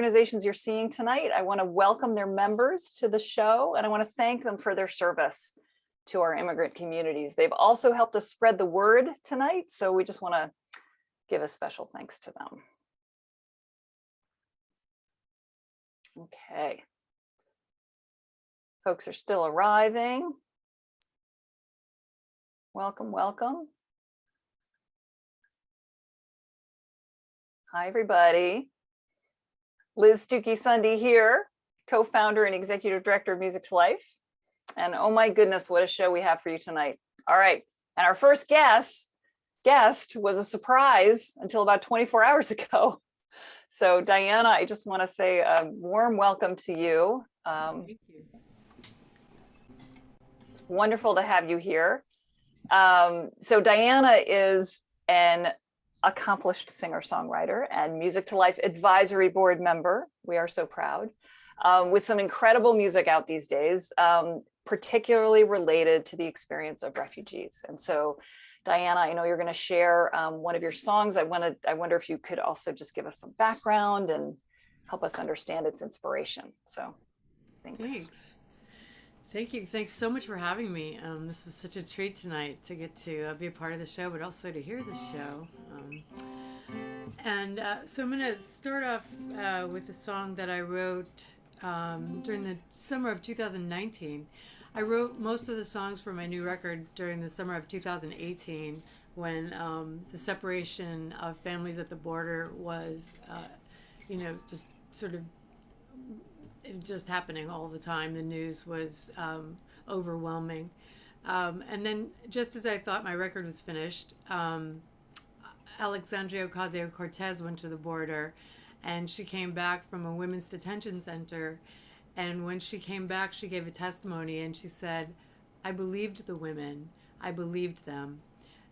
organizations you're seeing tonight. I want to welcome their members to the show, and I want to thank them for their service to our immigrant communities. They've also helped us spread the word tonight, so we just want to give a special thanks to them. Okay. Folks are still arriving. Welcome, welcome. Hi, everybody. Liz Stuckey-Sunday here, co-founder and executive director of Music to Life. And oh my goodness, what a show we have for you tonight. All right, and our first guest was a surprise until about 24 hours ago. So Diana, I just want to say a warm welcome to you. Thank you. It's wonderful to have you here. So Diana is an accomplished singer-songwriter and Music to Life advisory board member. We are so proud. With some incredible music out these days, particularly related to the experience of refugees. And so Diana, I know you're going to share one of your songs. I wonder if you could also just give us some background and help us understand its inspiration. So thanks. Thank you. Thanks so much for having me. This was such a treat tonight to get to be a part of the show, but also to hear the show. So I'm going to start off with a song that I wrote during the summer of 2019. I wrote most of the songs for my new record during the summer of 2018 when the separation of families at the border was, just sort of just happening all the time. The news was overwhelming. And then just as I thought my record was finished, Alexandria Ocasio-Cortez went to the border, and she came back from a women's detention center. And when she came back, she gave a testimony, and she said, "I believed the women. I believed them."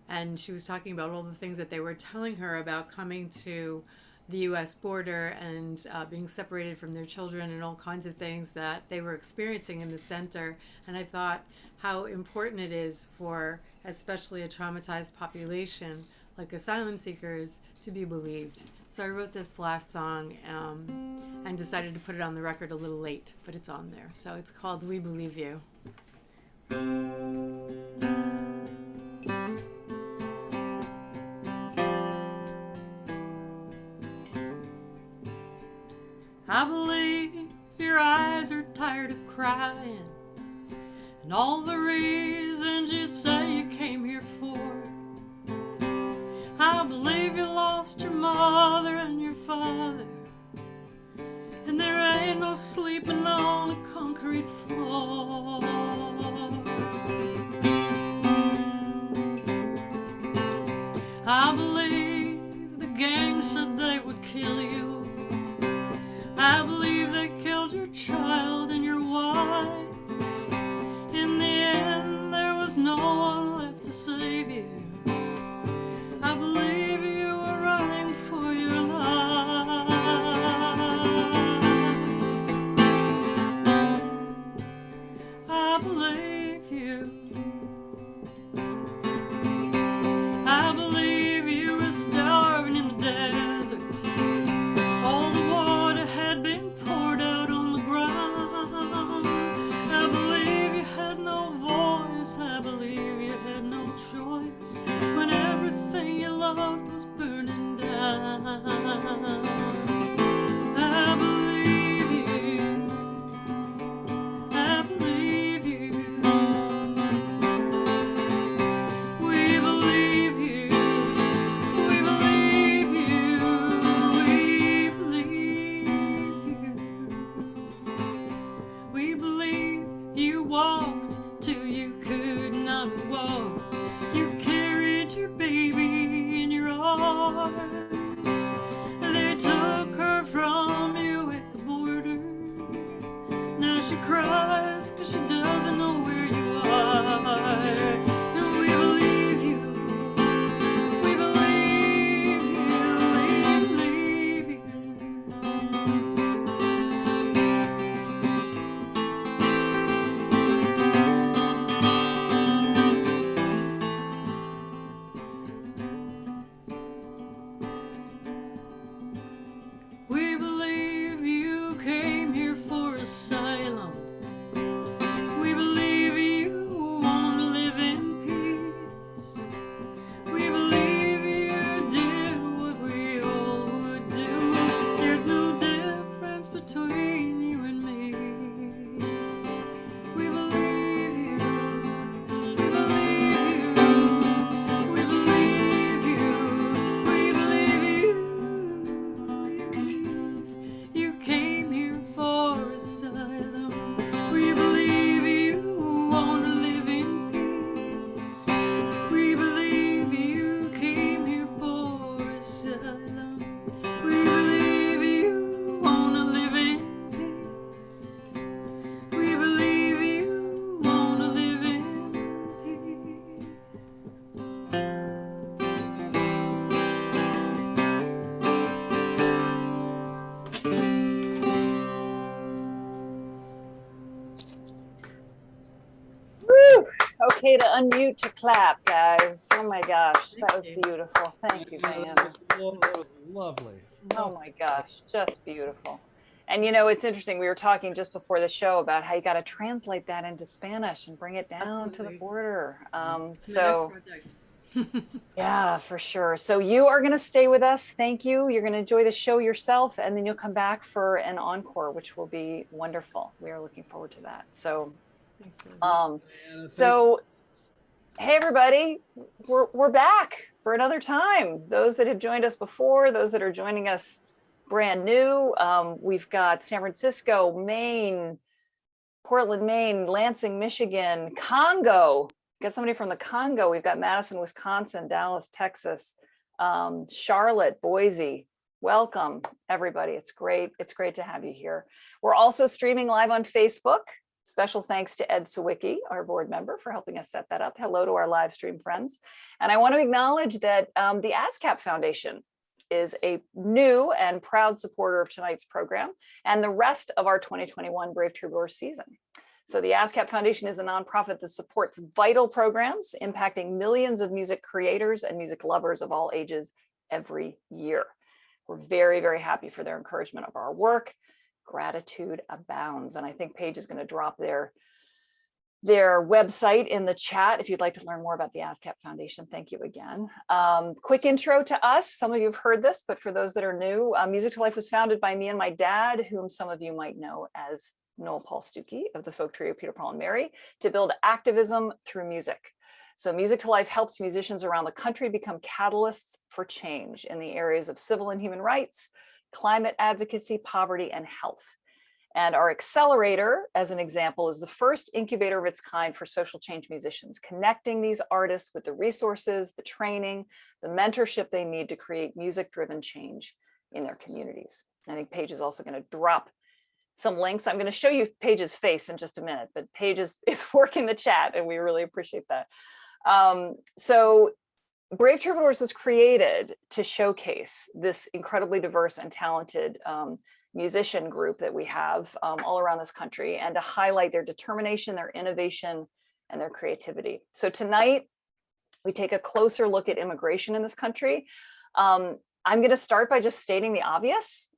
And she was talking about all the things that they were telling her about coming to the U.S. border and being separated from their children and all kinds of things that they were experiencing in the center. And I thought how important it is for especially a traumatized population like asylum seekers to be believed. So I wrote this last song and decided to put it on the record a little late, but it's on there. So it's called We Believe You. I believe your eyes are tired of crying and all the reasons you say you came here for. I believe you lost your mother and your father, and there ain't no sleeping on a concrete floor. I believe the gang said they would kill you. I believe they killed your child and your wife. In the end, there was no one left to save you. I believe you were running for your life. I believe you. I believe you were starving in the desert. All the water had been poured out on the ground. I believe you had no voice. I believe you had no choice when everything you loved was burning down. I believe you. I believe you. We believe you. We believe you. We believe you. We believe you walked till you could not walk. You carried your baby in your arms. They took her from you at the border. Now she cries 'cause she doesn't know where you are. And we believe you. We believe you. We believe you. We believe asylum. We believe you want to live in peace. We believe you did what we all would do. There's no difference between you and me. We believe you. We believe you. We believe you. We believe you. You came here for asylum. We believe you want to live in peace. We believe you came here for asylum. We believe you want to live in peace. We believe you want to live in Woo! Okay to unmute to clap, guys. Oh my gosh, that was you. beautiful. Thank you, Yeah, Diana. that was lovely. Oh my gosh, just beautiful. And you know, it's interesting. We were talking just before the show about how you got to translate that into Spanish and bring it down to the Absolutely. border. It's my next So project. yeah, for sure. So you are going to stay with us. Thank you. You're going to enjoy the show yourself, and then you'll come back for an encore, which will be wonderful. We are looking forward to that. So, Thanks, Liz. Diana, so hey everybody, we're back for another time. Those that have joined us before, those that are joining us brand new, we've got San Francisco, Maine, Portland, Maine, Lansing, Michigan, Congo. Got somebody from the Congo. We've got Madison, Wisconsin, Dallas, Texas, Charlotte, Boise. Welcome, everybody. It's great. It's great to have you here. We're also streaming live on Facebook. Special thanks to Ed Sawicki, our board member, for helping us set that up. Hello to our live stream friends. And I want to acknowledge that the ASCAP Foundation is a new and proud supporter of tonight's program and the rest of our 2021 Brave Troubadours season. So the ASCAP Foundation is a nonprofit that supports vital programs impacting millions of music creators and music lovers of all ages every year. We're very, very happy for their encouragement of our work. Gratitude abounds. And I think Paige is going to drop their website in the chat if you'd like to learn more about the ASCAP Foundation. Thank you again. Quick intro to us. Some of you have heard this, but for those that are new, Music to Life was founded by me and my dad, whom some of you might know as Noel Paul Stuckey of the folk trio Peter, Paul, and Mary, to build activism through music. So Music to Life helps musicians around the country become catalysts for change in the areas of civil and human rights, climate advocacy, poverty, and health. And our accelerator, as an example, is the first incubator of its kind for social change musicians, connecting these artists with the resources, the training, the mentorship they need to create music-driven change in their communities. I think Paige is also going to drop some links. I'm going to show you Paige's face in just a minute, but Paige is working the chat, and we really appreciate that. So Brave Troubadours was created to showcase this incredibly diverse and talented musician group that we have all around this country, and to highlight their determination, their innovation, and their creativity. So tonight, we take a closer look at immigration in this country. I'm going to start by just stating the obvious.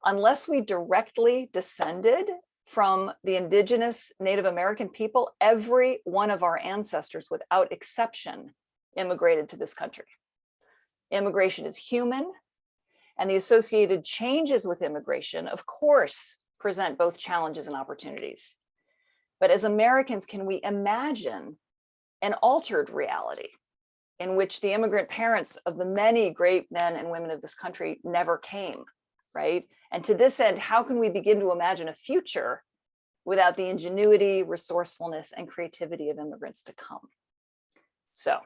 Unless we directly descended from the indigenous Native American people, every one of our ancestors, without exception, immigrated to this country. Immigration is human, and the associated changes with immigration, of course, present both challenges and opportunities. But as Americans, can we imagine an altered reality in which the immigrant parents of the many great men and women of this country never came, right? And to this end, how can we begin to imagine a future without the ingenuity, resourcefulness, and creativity of immigrants to come? So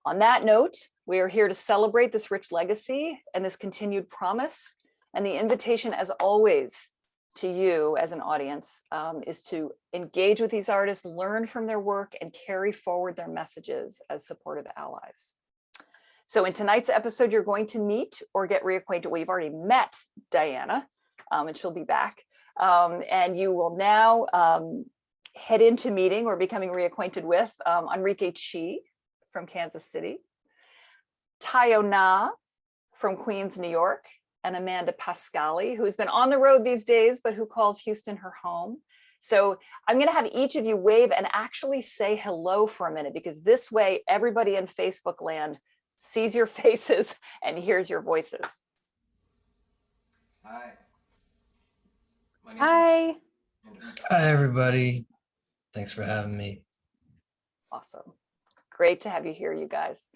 on that note, we are here to celebrate this rich legacy and this continued promise. And the invitation, as always, to you as an audience is to engage with these artists, learn from their work, and carry forward their messages as supportive allies. So in tonight's episode, you're going to meet or get reacquainted. Well, you've already met Diana, and she'll be back. And you will now head into meeting or becoming reacquainted with Enrique Chi from Kansas City, Taiyo Na from Queens, New York, and Amanda Pascali, who's been on the road these days, but who calls Houston her home. So I'm going to have each of you wave and actually say hello for a minute, because this way everybody in Facebook land sees your faces and hears your voices. Hi. Hi. Hi, everybody. Thanks for having me. Awesome. Great to have you here, you guys.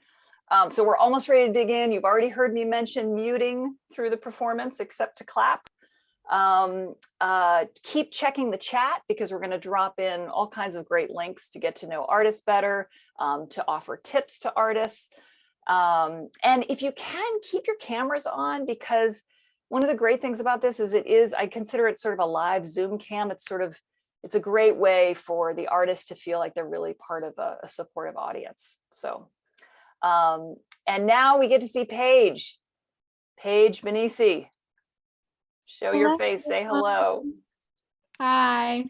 So we're almost ready to dig in. You've already heard me mention muting through the performance, except to clap. Keep checking the chat, because we're going to drop in all kinds of great links to get to know artists better, to offer tips to artists. And if you can, keep your cameras on, because one of the great things about this is I consider it sort of a live Zoom cam. It's a great way for the artist to feel like they're really part of a supportive audience. So, and now we get to see Paige Benisi. Show your face, say hello. Hi.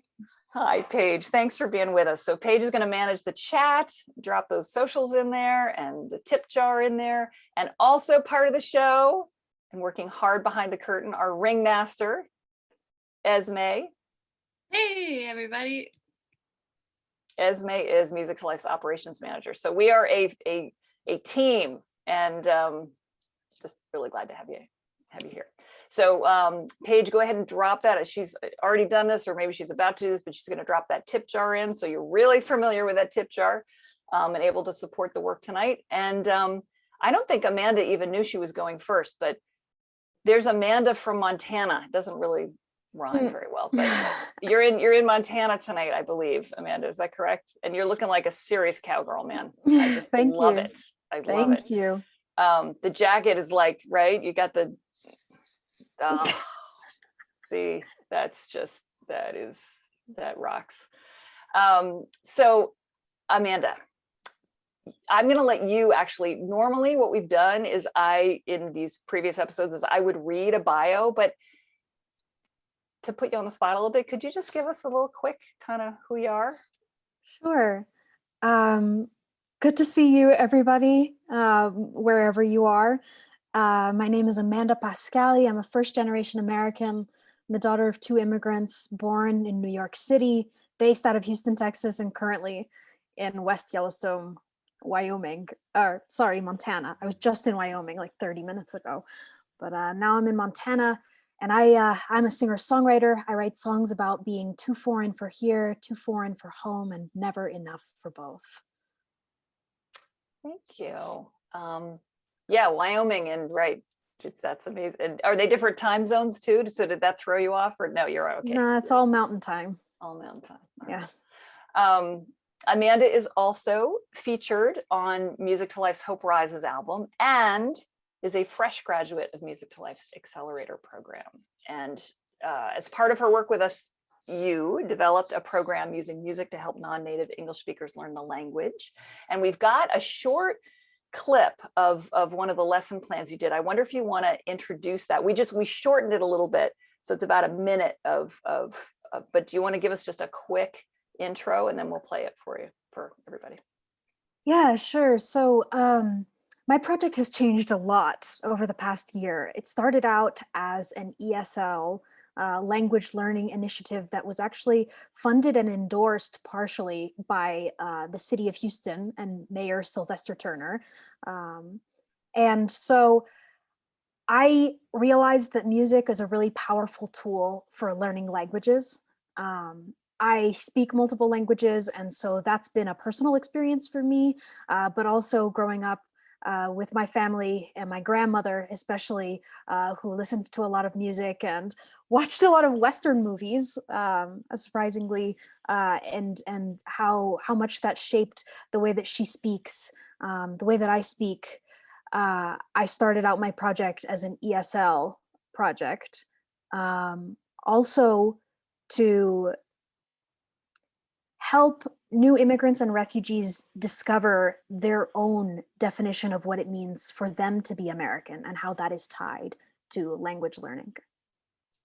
Hi, Paige. Thanks for being with us. So Paige is going to manage the chat, drop those socials in there and the tip jar in there. And also part of the show and working hard behind the curtain, our ringmaster, Esme. Hey, everybody. Esme is Music to Life's operations manager. So we are a team, and just really glad to have you here. So Paige, go ahead and drop that. She's already done this, or maybe she's about to do this, but she's going to drop that tip jar in. So you're really familiar with that tip jar, and able to support the work tonight. And I don't think Amanda even knew she was going first, but there's Amanda from Montana. It doesn't really rhyme very well, but you're in Montana tonight, I believe. Amanda, is that correct? And you're looking like a serious cowgirl, man. I just love it. I love it. Thank you. The jacket is like, right? You got the see, that rocks. So Amanda, I'm going to let you actually, normally what we've done is in these previous episodes is I would read a bio, but to put you on the spot a little bit, could you just give us a little quick kind of who you are? Sure. Good to see you, everybody, wherever you are. My name is Amanda Pascali. I'm a first-generation American. I'm the daughter of 2 immigrants born in New York City, based out of Houston, Texas, and currently in West Yellowstone, Wyoming. Montana. I was just in Wyoming like 30 minutes ago, but now I'm in Montana, and I'm a singer-songwriter. I write songs about being too foreign for here, too foreign for home, and never enough for both. Thank you. Yeah, Wyoming, and right, that's amazing. And are they different time zones too? So did that throw you off, or no, you're okay? No, it's all mountain time. All mountain time. All yeah. Right. Amanda is also featured on Music to Life's Hope Rises album, and is a fresh graduate of Music to Life's Accelerator program. And as part of her work with us, you developed a program using music to help non-native English speakers learn the language. And we've got a short clip of one of the lesson plans you did. I wonder if you want to introduce that. We shortened it a little bit, so it's about a minute but do you want to give us just a quick intro, and then we'll play it for everybody? Yeah, sure. So my project has changed a lot over the past year. It started out as an ESL language learning initiative that was actually funded and endorsed partially by the city of Houston and Mayor Sylvester Turner. And so I realized that music is a really powerful tool for learning languages. I speak multiple languages, and so that's been a personal experience for me, but also growing up with my family and my grandmother, especially, who listened to a lot of music and watched a lot of Western movies, surprisingly, and how much that shaped the way that she speaks, the way that I speak. I started out my project as an ESL project, also to help new immigrants and refugees discover their own definition of what it means for them to be American and how that is tied to language learning.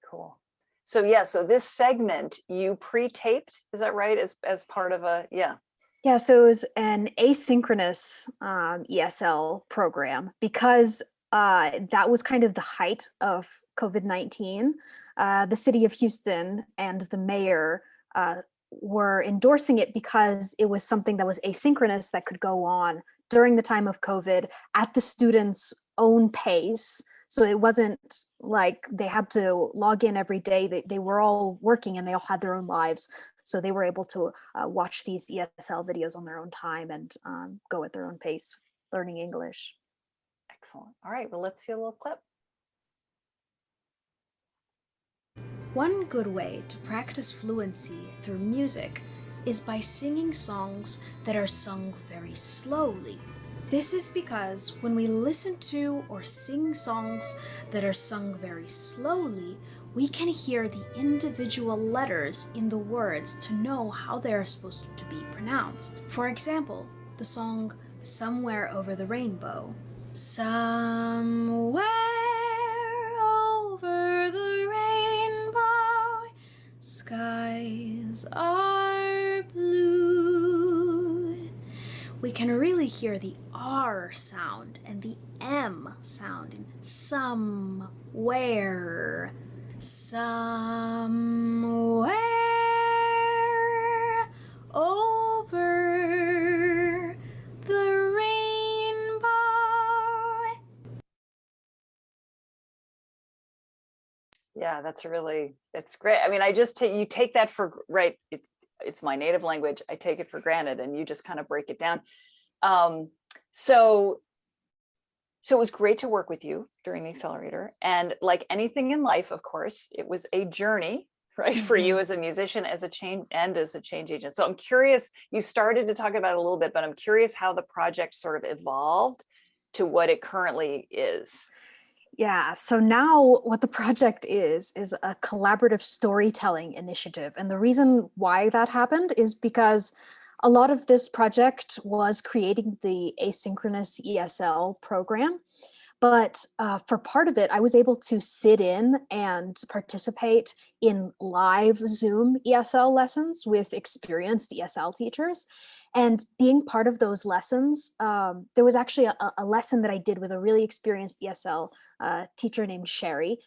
Cool. So yeah, so this segment you pre-taped, is that right? As part of yeah. Yeah, so it was an asynchronous ESL program because that was kind of the height of COVID-19. The city of Houston and the mayor were endorsing it because it was something that was asynchronous that could go on during the time of COVID at the students' own pace. So it wasn't like they had to log in every day. They were all working and they all had their own lives. So they were able to watch these ESL videos on their own time and go at their own pace, learning English. Excellent. All right, well, let's see a little clip. One good way to practice fluency through music is by singing songs that are sung very slowly. This is because when we listen to or sing songs that are sung very slowly, we can hear the individual letters in the words to know how they are supposed to be pronounced. For example, the song Somewhere Over the Rainbow. Somewhere over the rainbow, skies are blue. We can really hear the R sound and the M sound in somewhere. Somewhere over the rainbow. Yeah, it's great. I mean, you take that for, right, it's my native language. I take it for granted and you just kind of break it down. So it was great to work with you during the accelerator, and like anything in life, of course, it was a journey, right, for you as a musician, as a change agent. So I'm curious, you started to talk about it a little bit, but I'm curious how the project sort of evolved to what it currently is. Yeah, so now what the project is a collaborative storytelling initiative. And the reason why that happened is because a lot of this project was creating the asynchronous ESL program. But for part of it, I was able to sit in and participate in live Zoom ESL lessons with experienced ESL teachers. And being part of those lessons, there was actually a lesson that I did with a really experienced ESL teacher named Sherry.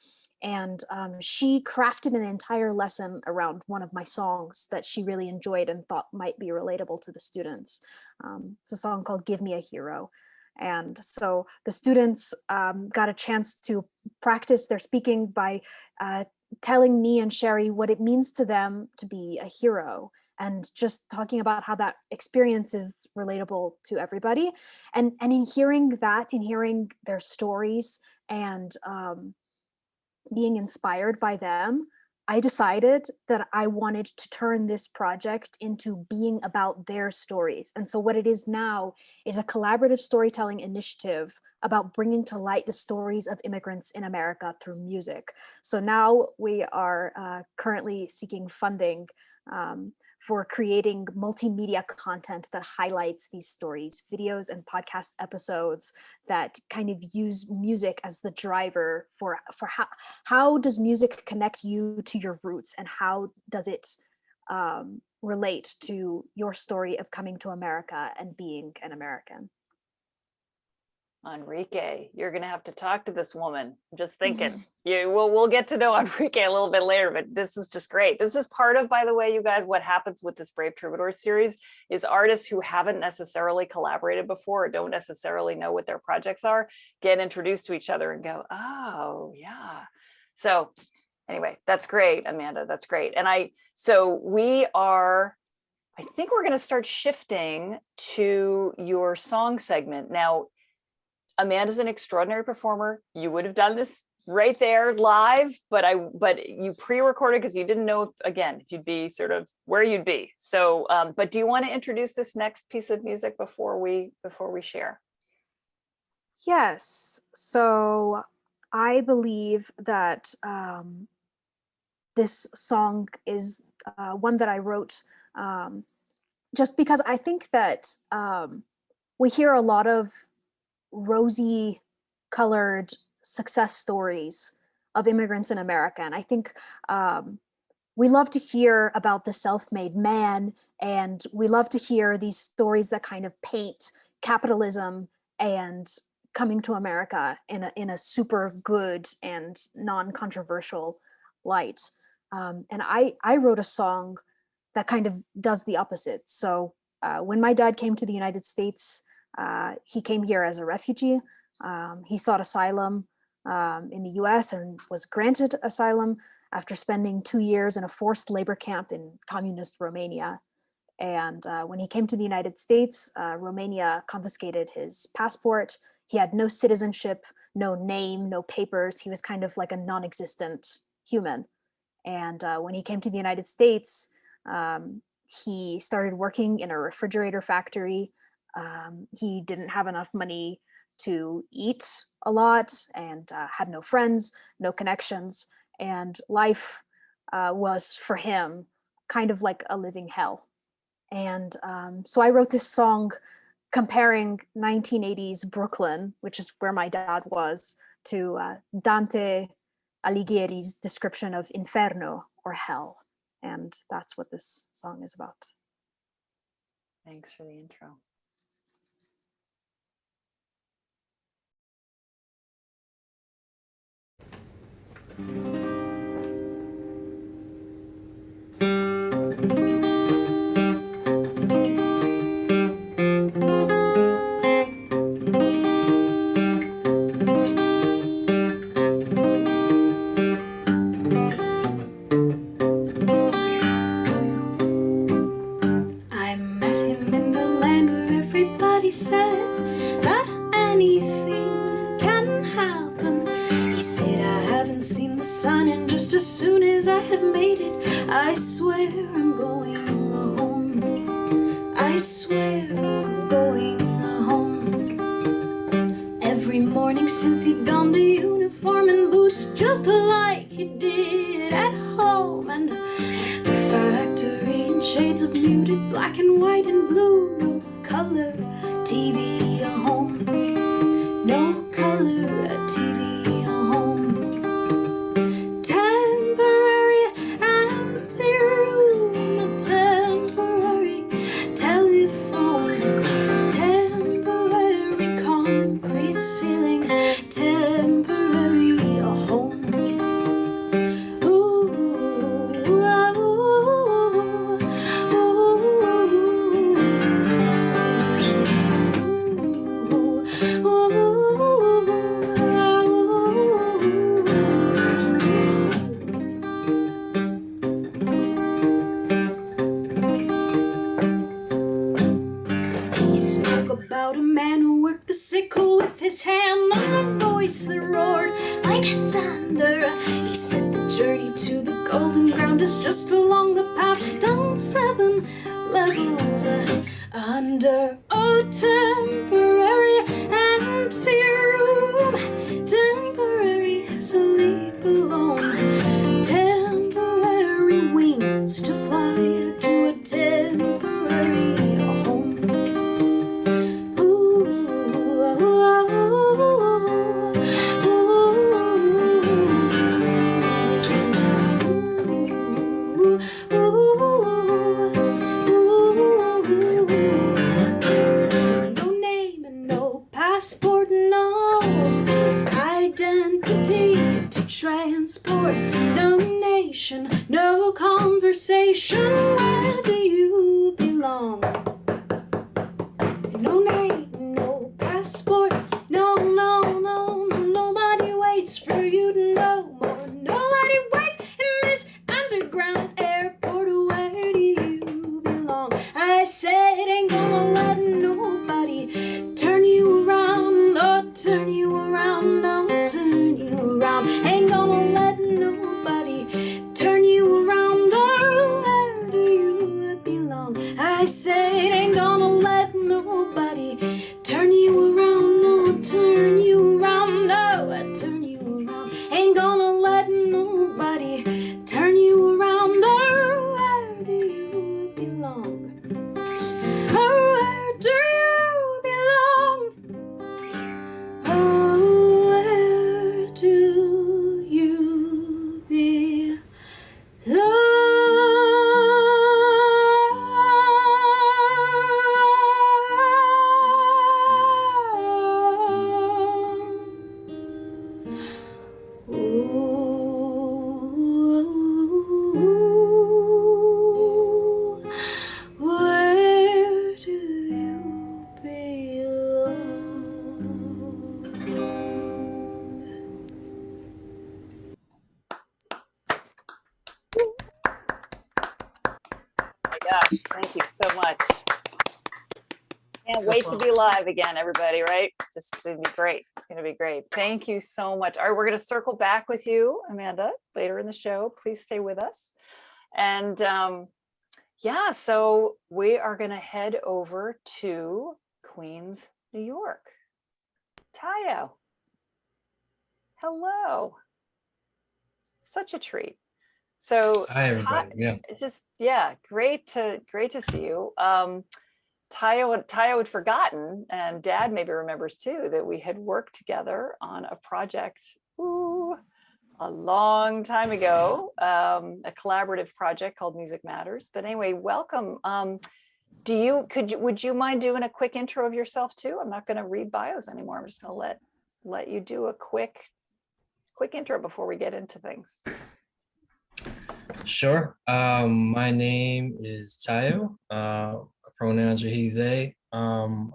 And she crafted an entire lesson around one of my songs that she really enjoyed and thought might be relatable to the students. It's a song called Give Me a Hero. And so the students got a chance to practice their speaking by telling me and Sherry what it means to them to be a hero, and just talking about how that experience is relatable to everybody. And in hearing that, in hearing their stories and being inspired by them, I decided that I wanted to turn this project into being about their stories. And so what it is now is a collaborative storytelling initiative about bringing to light the stories of immigrants in America through music. So now we are currently seeking funding for creating multimedia content that highlights these stories, videos and podcast episodes that kind of use music as the driver for how does music connect you to your roots, and how does it relate to your story of coming to America and being an American. Enrique, you're going to have to talk to this woman. I'm just thinking. We'll get to know Enrique a little bit later, but this is just great. This is part of, by the way, you guys, what happens with this Brave Troubadours series is artists who haven't necessarily collaborated before or don't necessarily know what their projects are get introduced to each other and go, oh yeah. So anyway, that's great, Amanda. That's great. And I think we're going to start shifting to your song segment now. Amanda's an extraordinary performer. You would have done this right there live, but you pre-recorded because you didn't know if you'd be sort of where you'd be. So, but do you want to introduce this next piece of music before we share? Yes. So I believe that this song is one that I wrote just because I think that we hear a lot of rosy colored success stories of immigrants in America. And I think we love to hear about the self-made man, and we love to hear these stories that kind of paint capitalism and coming to America in a super good and non-controversial light. And I wrote a song that kind of does the opposite. So when my dad came to the United States, he came here as a refugee. He sought asylum in the US and was granted asylum after spending 2 years in a forced labor camp in communist Romania. And when he came to the United States, Romania confiscated his passport. He had no citizenship, no name, no papers. He was kind of like a non-existent human. And when he came to the United States, he started working in a refrigerator factory. He didn't have enough money to eat a lot and had no friends, no connections. And life was for him kind of like a living hell. And so I wrote this song comparing 1980s Brooklyn, which is where my dad was, to Dante Alighieri's description of Inferno, or hell. And that's what this song is about. Thanks for the intro. Says that anything can happen. He said, I haven't seen the sun, and just as soon as I have made it, I swear I'm going home. I swear I'm going home. Every morning since he donned a uniform and boots, just like he did at home, and the factory in shades of muted black and white and blue, no color TV at home, no color TV at home. Temporary empty room, a temporary telephone, temporary concrete ceiling, temporary home. About a man who worked the sickle with his hand on a voice that roared like thunder. He said the journey to the golden ground is just along the path down 7 levels under. Oh, temporary empty room, temporary sleep alone, temporary wings to fly to a temporary home. Passport, no identity to transport, no nation, no conversation. Where do you belong? No name, no passport, no, nobody waits for you to know more. Nobody waits in this underground airport. Where do you belong? I said ain't gonna let nobody turn you around, or turn you around, no, turn you around. Ain't gonna let nobody turn you around, or where do you belong? I said ain't gonna let nobody turn you around, no, turn you around, no, turn you around. Ain't gonna let nobody turn you around, or where do you belong? Oh, where do you belong? Oh, where do you belong? gosh, thank you so much. Can't wait to be live again, everybody, right? Just it's gonna be great. It's gonna be great. Thank you so much. All right, we're gonna circle back with you, Amanda, later in the show. Please stay with us. And yeah, so we are gonna head over to Queens, New York. Taiyo. Hello. Such a treat. So Hi, everybody. Yeah. it's just, yeah, great to see you. Taiyo had forgotten, and Dad maybe remembers too, that we had worked together on a project a long time ago, a collaborative project called Music Matters. But anyway, welcome. Would you mind doing a quick intro of yourself too? I'm not going to read bios anymore. I'm just going to let you do a quick intro before we get into things. Sure. My name is Taiyo. Pronouns are he, they. I'm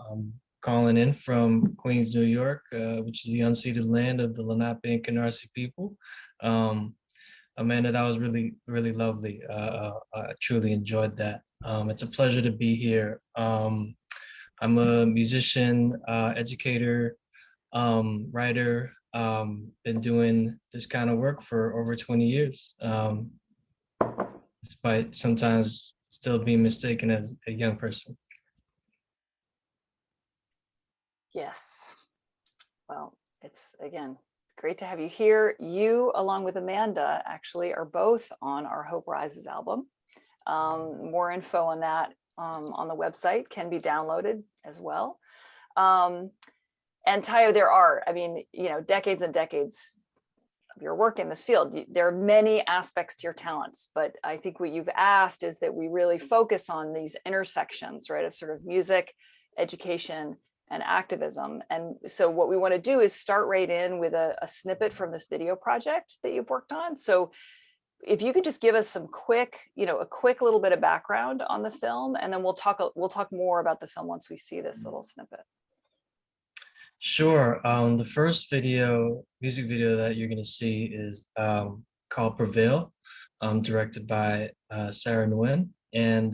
calling in from Queens, New York, which is the unceded land of the Lenape and Canarsie people. Amanda, that was really, really lovely. I truly enjoyed that. It's a pleasure to be here. I'm a musician, educator, writer, been doing this kind of work for over 20 years, despite sometimes still being mistaken as a young person. Yes. Well, it's, again, great to have you here. You, along with Amanda, actually are both on our Hope Rises album. More info on that on the website can be downloaded as well. And Taiyo, there are, I mean, you know, decades and decades of your work in this field. There are many aspects to your talents, but I think what you've asked is that we really focus on these intersections, right, of sort of music, education, and activism. And so what we want to do is start right in with a snippet from this video project that you've worked on. So if you could just give us some quick, you know, a quick little bit of background on the film, and then we'll talk more about the film once we see this little snippet. Sure. The first music video that you're going to see is called Prevail, directed by Sarah Nguyen. And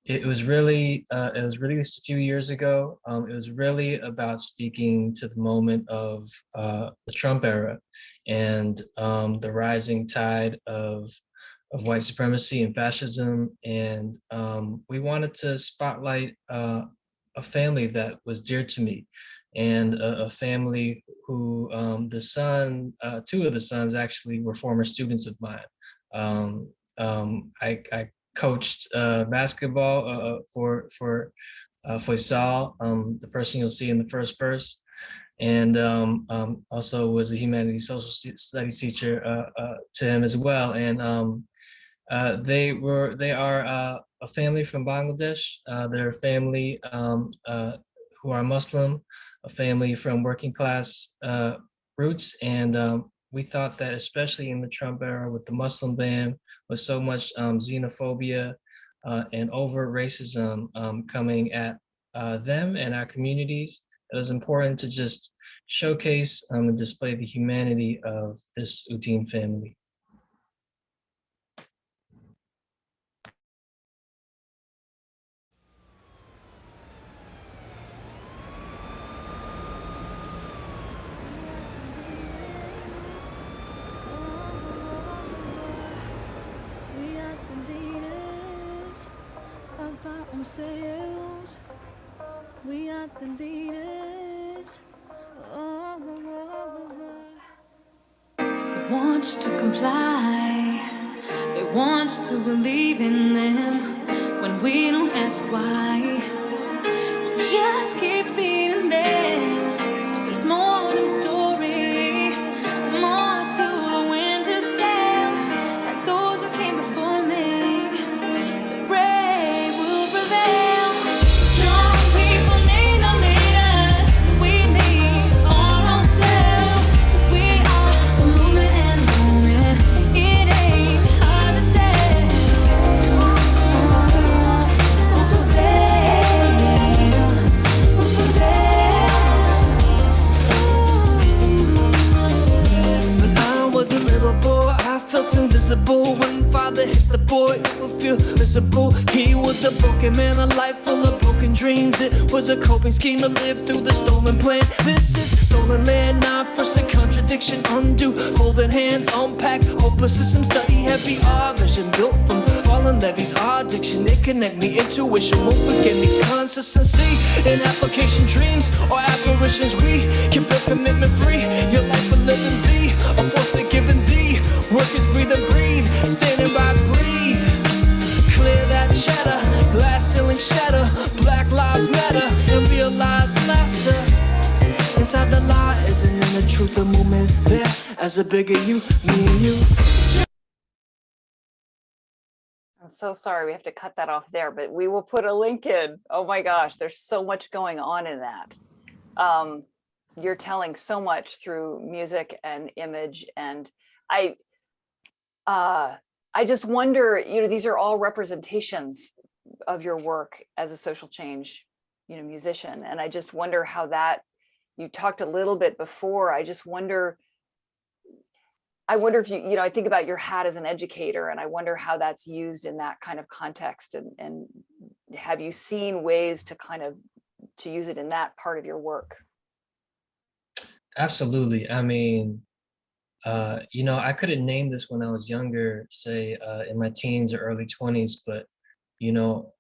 it was released a few years ago. It was really about speaking to the moment of the Trump era and the rising tide of white supremacy and fascism. And we wanted to spotlight a family that was dear to me, and a family who two of the sons actually were former students of mine. I coached basketball for Faisal, the person you'll see in the first verse, and also was a humanities social studies teacher to him as well. And they are a family from Bangladesh. They're a family who are Muslim, a family from working class roots. And we thought that, especially in the Trump era with the Muslim ban, with so much xenophobia and overt racism coming at them and our communities, it was important to just showcase and display the humanity of this Uteen family. Ourselves, we are the leaders. They want you to comply. They want you to believe in them when we don't ask why. We just keep feeding them, but there's more to the story, more to the winter's tale. Like those that came before me, the brave will prevail. Strong people need no leaders. We need all ourselves. We are the movement and moment. It ain't hard to tell. We'll prevail. We'll prevail. invisible. When father hit the boy, it would feel visible. He was a broken man, a life full of broken dreams. It was a coping scheme to live through the stolen plan. This is stolen land, not first a contradiction. Undo, folded hands, unpack, hopeless system, study heavy. Our vision built from fallen levees. Our addiction, it connect me, intuition won't forget me. Consistency in application, dreams or apparitions. We can build commitment free. Your life a living be a force of giving thee. Workers breathe and breathe, standing by, breathe. Clear that chatter, glass ceiling shatter. Black lives matter and realize laughter. Inside the lies and in the truth, the movement there as a bigger you, me and you. I'm so sorry we have to cut that off there, but we will put a link in. Oh my gosh, there's so much going on in that. You're telling so much through music and image, and I just wonder, you know, these are all representations of your work as a social change, you know, musician, and I just wonder how that, you talked a little bit before, I wonder if you know, I think about your hat as an educator, and I wonder how that's used in that kind of context, and have you seen ways to kind of to use it in that part of your work? Absolutely. I mean, you know, I couldn't name this when I was younger, say in my teens or early 20s, but, you know,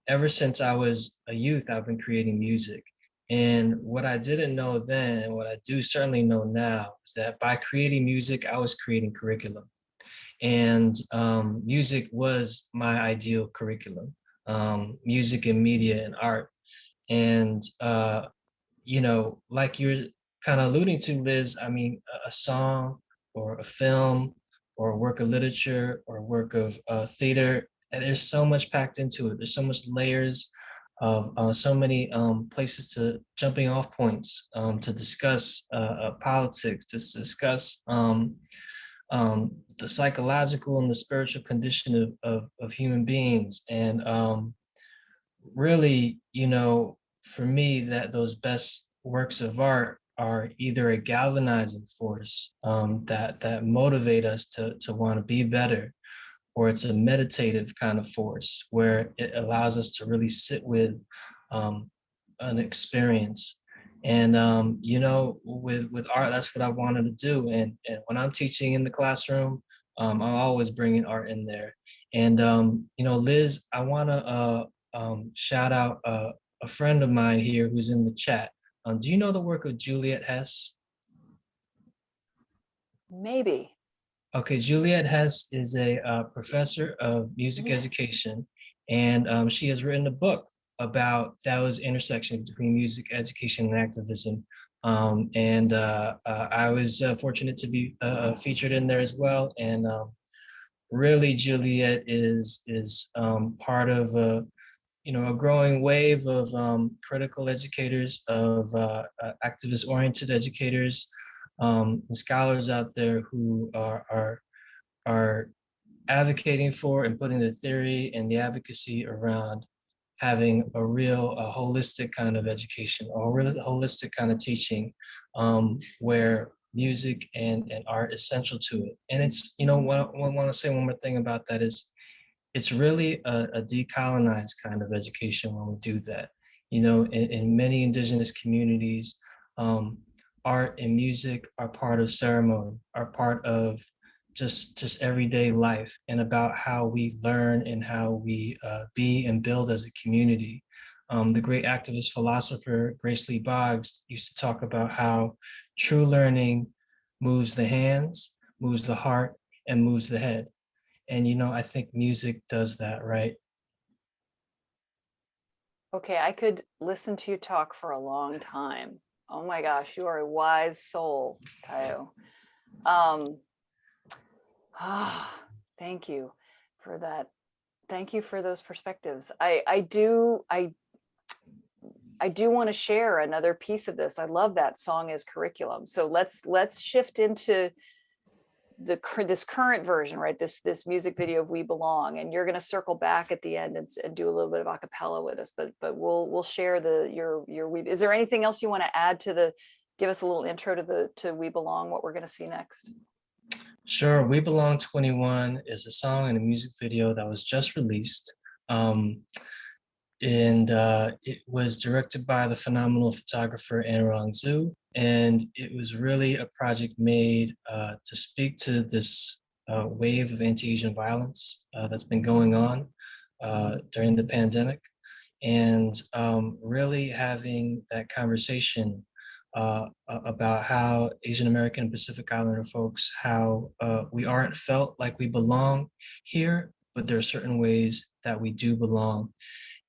ever since I was a youth, I've been creating music. And what I didn't know then, and what I do certainly know now, is that by creating music, I was creating curriculum. And music was my ideal curriculum, music and media and art. And, you know, like you're kind of alluding to, Liz, I mean, a song or a film or a work of literature or a work of theater, and there's so much packed into it. There's so much layers of so many places to jumping off points to discuss politics, to discuss the psychological and the spiritual condition of human beings. And really, you know, for me, that those best works of art are either a galvanizing force that motivate us to want to be better, or it's a meditative kind of force where it allows us to really sit with an experience. And you know, with art, that's what I wanted to do. And when I'm teaching in the classroom, I'm always bringing art in there. And you know, Liz, I want to shout out a friend of mine here who's in the chat. Do you know the work of Juliet Hess? Maybe. Okay, Juliet Hess is a professor of music education, and she has written a book about those intersections between music education and activism. I was fortunate to be featured in there as well. And really, Juliet is part of a, you know, a growing wave of critical educators, of activist-oriented educators, and scholars out there who are advocating for and putting the theory and the advocacy around having a real holistic kind of education, or a real holistic kind of teaching, where music and art is central to it. And it's, you know, what I want to say one more thing about that is, it's really a decolonized kind of education when we do that. You know, in many indigenous communities, art and music are part of ceremony, are part of just everyday life, and about how we learn and how we be and build as a community. The great activist philosopher Grace Lee Boggs used to talk about how true learning moves the hands, moves the heart, and moves the head. And, you know, I think music does that, right? Okay, I could listen to you talk for a long time. Oh my gosh, you are a wise soul, Taiyo. Thank you for that. Thank you for those perspectives. I do want to share another piece of this. I love that song as curriculum. So let's shift into this current version, right? This music video of We Belong, and you're going to circle back at the end and do a little bit of a cappella with us, but we'll share your is there anything else you want to add to give us a little intro to We Belong, what we're going to see next? Sure. We Belong 21 is a song and a music video that was just released. It was directed by the phenomenal photographer Anrong Zhu. And it was really a project made to speak to this wave of anti-Asian violence that's been going on during the pandemic. And really having that conversation about how Asian American and Pacific Islander folks, how we aren't felt like we belong here, but there are certain ways that we do belong.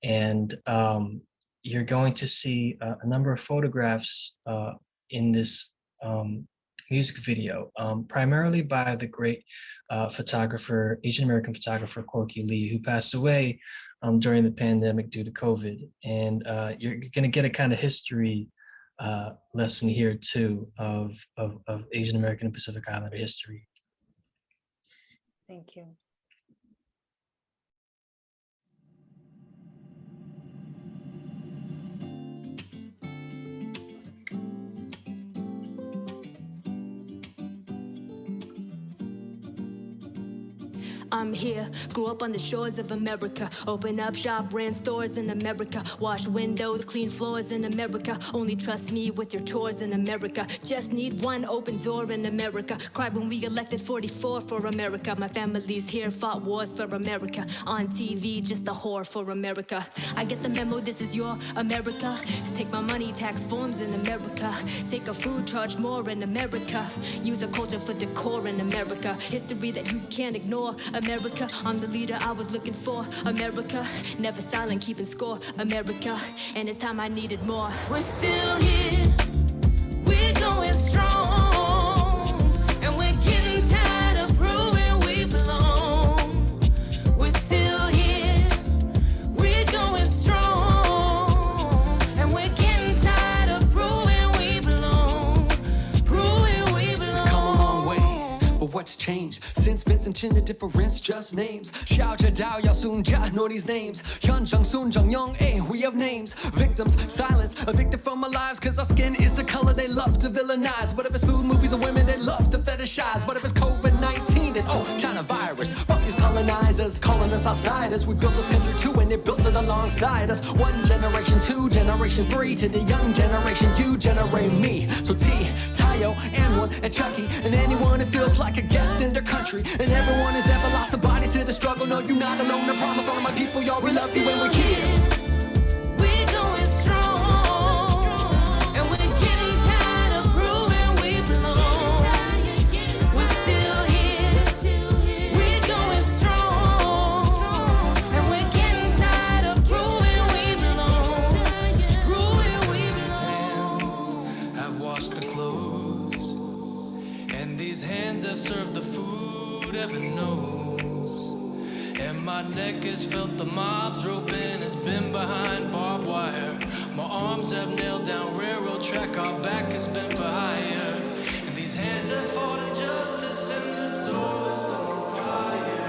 And you're going to see a number of photographs in this music video, primarily by the great photographer, Asian American photographer Corky Lee, who passed away during the pandemic due to COVID. And you're going to get a kind of history lesson here too of Asian American and Pacific Islander history. Thank you. I'm here, grew up on the shores of America. Open up shop, ran stores in America. Wash windows, clean floors in America. Only trust me with your chores in America. Just need one open door in America. Cried when we elected 44 for America. My family's here, fought wars for America. On TV, just a whore for America. I get the memo, this is your America. Just take my money, tax forms in America. Take a food, charge more in America. Use a culture for decor in America. History that you can't ignore. America, I'm the leader I was looking for. America, never silent, keeping score. America, and it's time I needed more. We're still here, we're going strong, and we're getting tired of proving we belong. We're still here, we're going strong, and we're getting tired of proving we belong. Proving we belong. It's come a long way, but what's changed? Since Vincent Chin, the difference just names. Xiao Jia Dao, Yao Sun Jia, know these names. Hyun Jung Sun Jung Young, we have names. Victims, silence, evicted from our lives. Cause our skin is the color they love to villainize. What if it's food, movies, and women they love to fetishize? What if it's COVID-19, then China virus. Fuck these colonizers, calling us outsiders. We built this country too, and they built it alongside us. One generation, two, generation three. To the young generation, you generate me. So T, Taiyo, Anwar, and Chucky, and anyone that feels like a guest in their country. And everyone has ever lost a body to the struggle. No, you're not alone. I promise all of my people, y'all, we love you when we're here. We're going strong, and we're getting tired of proving we belong. We're still here, we're going strong, and we're getting tired of proving we belong. Proving we belong. These hands have washed the clothes, and these hands have served the food heaven knows. And my neck has felt the mob's rope and has been behind barbed wire. My arms have nailed down railroad track, our back has been for hire. And these hands have fought injustice and the soul is on fire.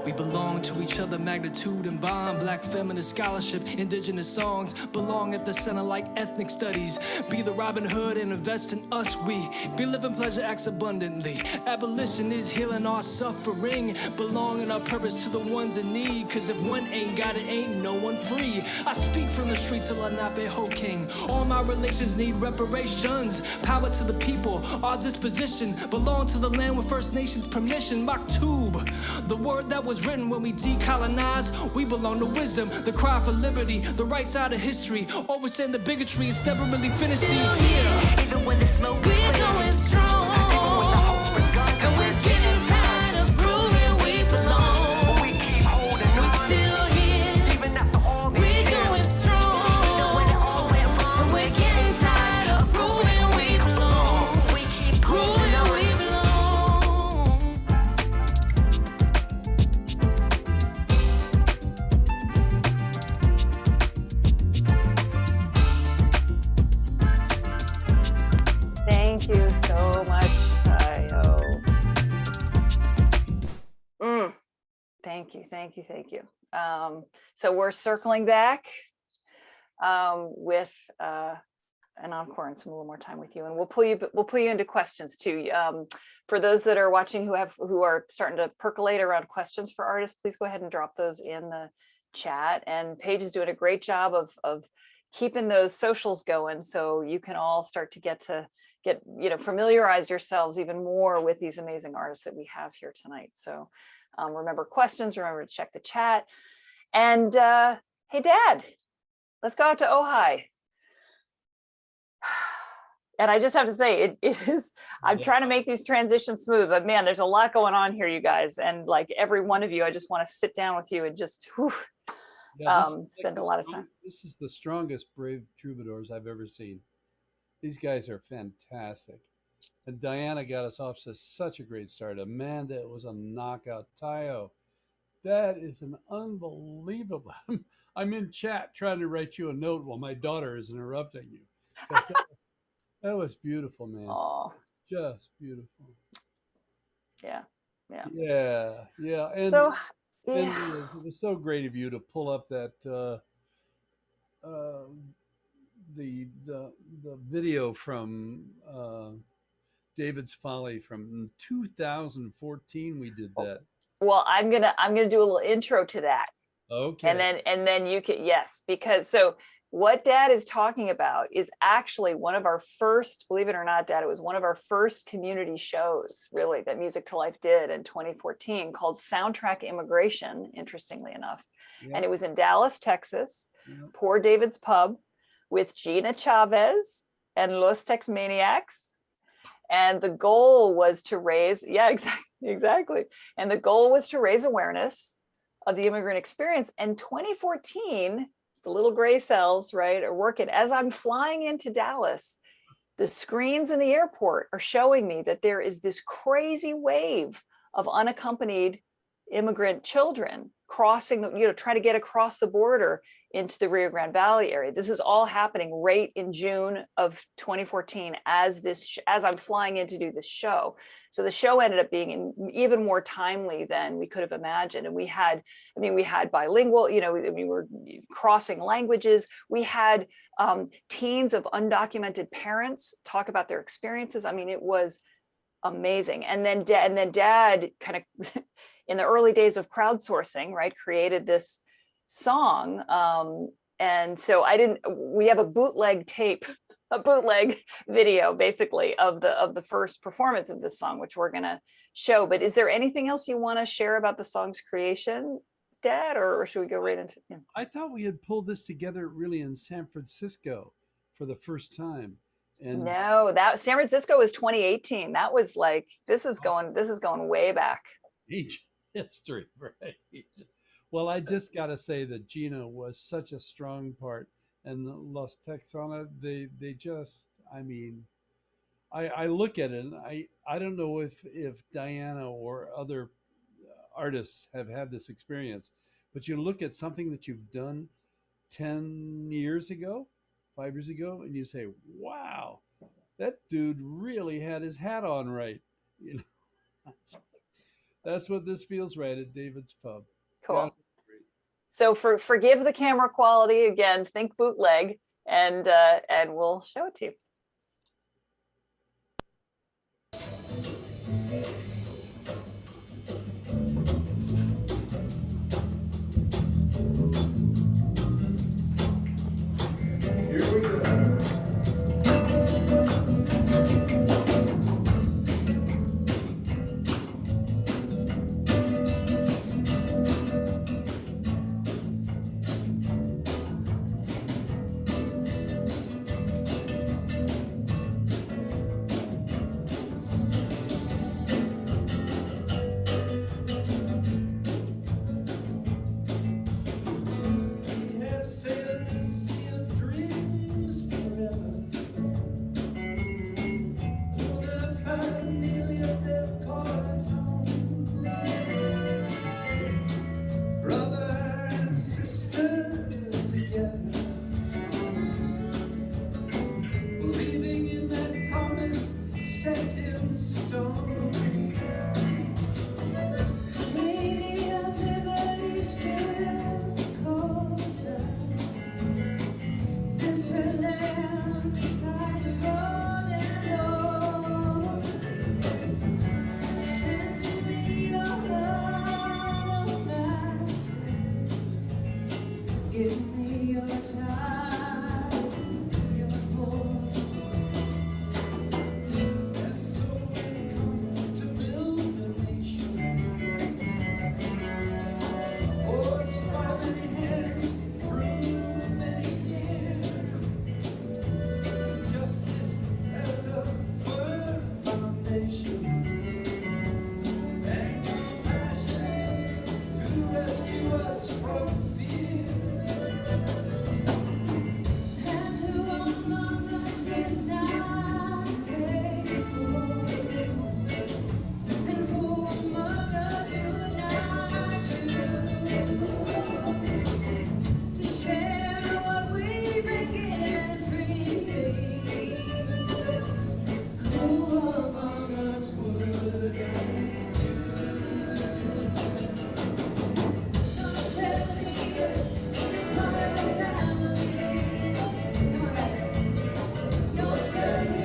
We belong to each other, magnitude and bond. Black feminist scholarship, indigenous songs belong at the center like ethnic studies. Be the Robin Hood and invest in us. We be living pleasure acts abundantly. Abolition is healing our suffering. Belonging our purpose to the ones in need. Cause if one ain't got it, ain't no one free. I speak from the streets of Lenape Ho King. All my relations need reparations. Power to the people, our disposition. Belong to the land with First Nations permission. Maktub, the word that was written when we decolonize. We belong to wisdom, the cry for liberty, the right side of history. Overstand the bigotry, it's never really finished. Still here, even when the smoke is we're going strong, and we're getting tired of proving we belong. We keep holding on. We're still here, Even after all these we're years. going strong, and we're getting tired of proving we belong. We keep Proving we belong. Thank you so much, Taiyo. Thank you, thank you, thank you. So we're circling back with an encore and some a little more time with you, and we'll pull you into questions too. For those that are watching who are starting to percolate around questions for artists, please go ahead and drop those in the chat. And Paige is doing a great job of keeping those socials going, so you can all start to get familiarize yourselves even more with these amazing artists that we have here tonight. So remember questions, remember to check the chat. And hey, Dad, let's go out to Ojai. And I just have to say, it is, I'm trying to make these transitions smooth, but man, there's a lot going on here, you guys. And like every one of you, I just want to sit down with you and just spend a lot of time. This is the strongest Brave Troubadours I've ever seen. These guys are fantastic. And Diana got us off to such a great start. Amanda was a knockout. Taiyo, that is an unbelievable. I'm in chat trying to write you a note while my daughter is interrupting you. That was beautiful, man. Oh, just beautiful. Yeah. And, so, and it was so great of you to pull up that the video from David's Folly from 2014. We did that. Well, I'm gonna do a little intro to that. Okay. And then you can, yes, because so what Dad is talking about is actually one of our first, believe it or not, Dad, it was one of our first community shows, really, that Music to Life did in 2014, called Soundtrack Immigration, interestingly enough. Yeah. And it was in Dallas, Texas, Poor David's Pub, with Gina Chavez and Los Tex Maniacs. And the goal was to raise, exactly. And the goal was to raise awareness of the immigrant experience. And 2014, the little gray cells, right, are working. As I'm flying into Dallas, the screens in the airport are showing me that there is this crazy wave of unaccompanied immigrant children crossing, trying to get across the border into the Rio Grande Valley area. This is all happening right in June of 2014 as I'm flying in to do this show. So the show ended up being even more timely than we could have imagined. And we had bilingual, we were crossing languages. We had teens of undocumented parents talk about their experiences. I mean, it was amazing. And then Dad kind of, in the early days of crowdsourcing, right, created this song. And so we have a bootleg tape, a bootleg video basically of the first performance of this song, which we're gonna show. But is there anything else you want to share about the song's creation, Dad, or should we go right into it? I thought we had pulled this together really in San Francisco for the first time. And no, that San Francisco was 2018. That was like, this is going way back. Ancient history, right? Well, I just got to say that Gina was such a strong part, and the Los Texana, they just, I mean, I look at it and I don't know if Diana or other artists have had this experience, but you look at something that you've done 10 years ago, 5 years ago, and you say, wow, that dude really had his hat on right. That's what this feels right at David's Pub. Cool. So forgive the camera quality again, think bootleg, and we'll show it to you. Here we go. Give me your time, your thought. And so we come to build a nation. Oh, it's by many hands through many years. Justice has a firm foundation. And compassion to rescue us from fear. And who among us is not grateful? And who among us would not choose to share what we've been given freely? Who among us would not set me part of a family? No, set me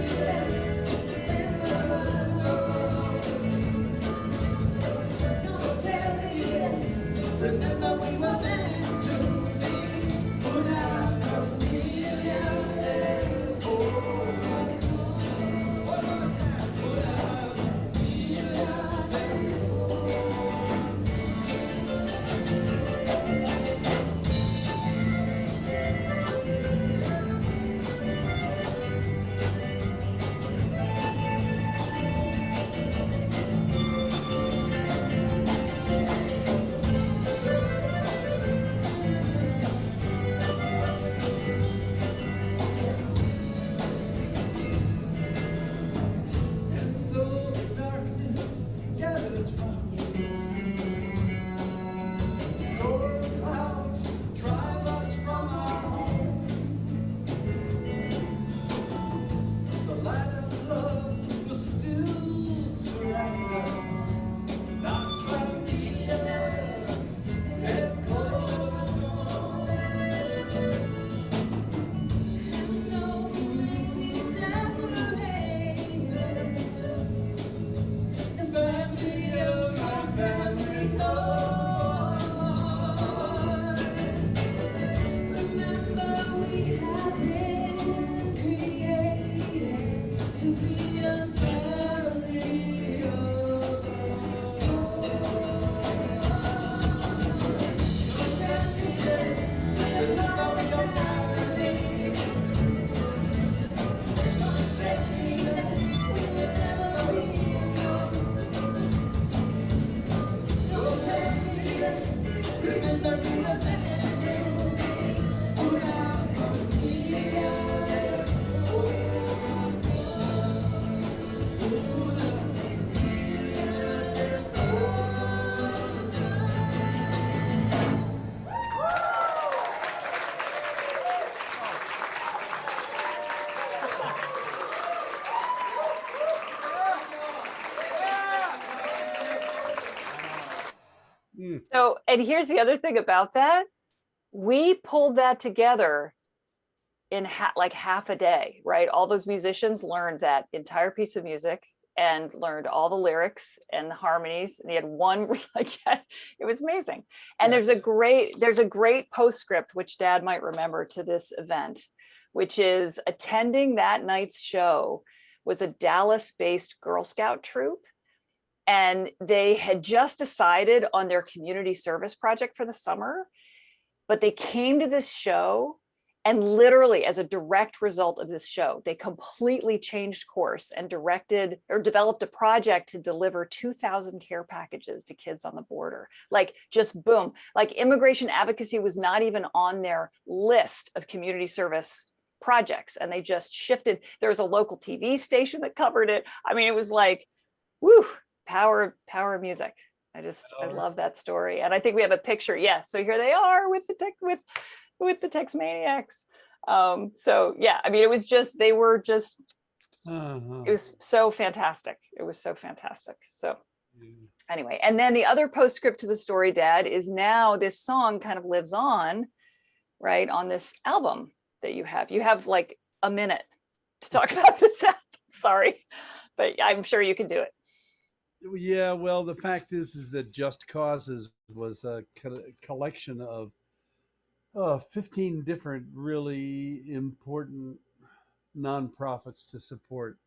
no, set me. Remember we were meant to be. Put out from here. Oh, one more time. Put out from and though the darkness gathers round, storm clouds drive us from our home. The light of love will still surround us. That's why we get close on. And though we may be separated, the family of my family torn. Remember we have been created to be a family of remember we were meant to be. Put out from here. So, and here's the other thing about that. We pulled that together in like half a day, right? All those musicians learned that entire piece of music and learned all the lyrics and the harmonies. And they had one, like, it was amazing. And there's a great postscript, which Dad might remember, to this event, which is attending that night's show was a Dallas-based Girl Scout troop. And they had just decided on their community service project for the summer, but they came to this show, and literally as a direct result of this show, they completely changed course and directed or developed a project to deliver 2,000 care packages to kids on the border. Like, just boom, like immigration advocacy was not even on their list of community service projects. And they just shifted. There was a local TV station that covered it. I mean, it was like, woo. Power of music. I love that story. And I think we have a picture. Yeah. So here they are with the Tex Maniacs. So yeah, I mean, it was just, they were just, it was so fantastic. It was so fantastic. So anyway, and then the other postscript to the story, Dad, is now this song kind of lives on, right, on this album that you have. You have like a minute to talk about this album. Sorry, but I'm sure you can do it. Yeah, well, the fact is that Just Causes was a collection of 15 different really important nonprofits to support.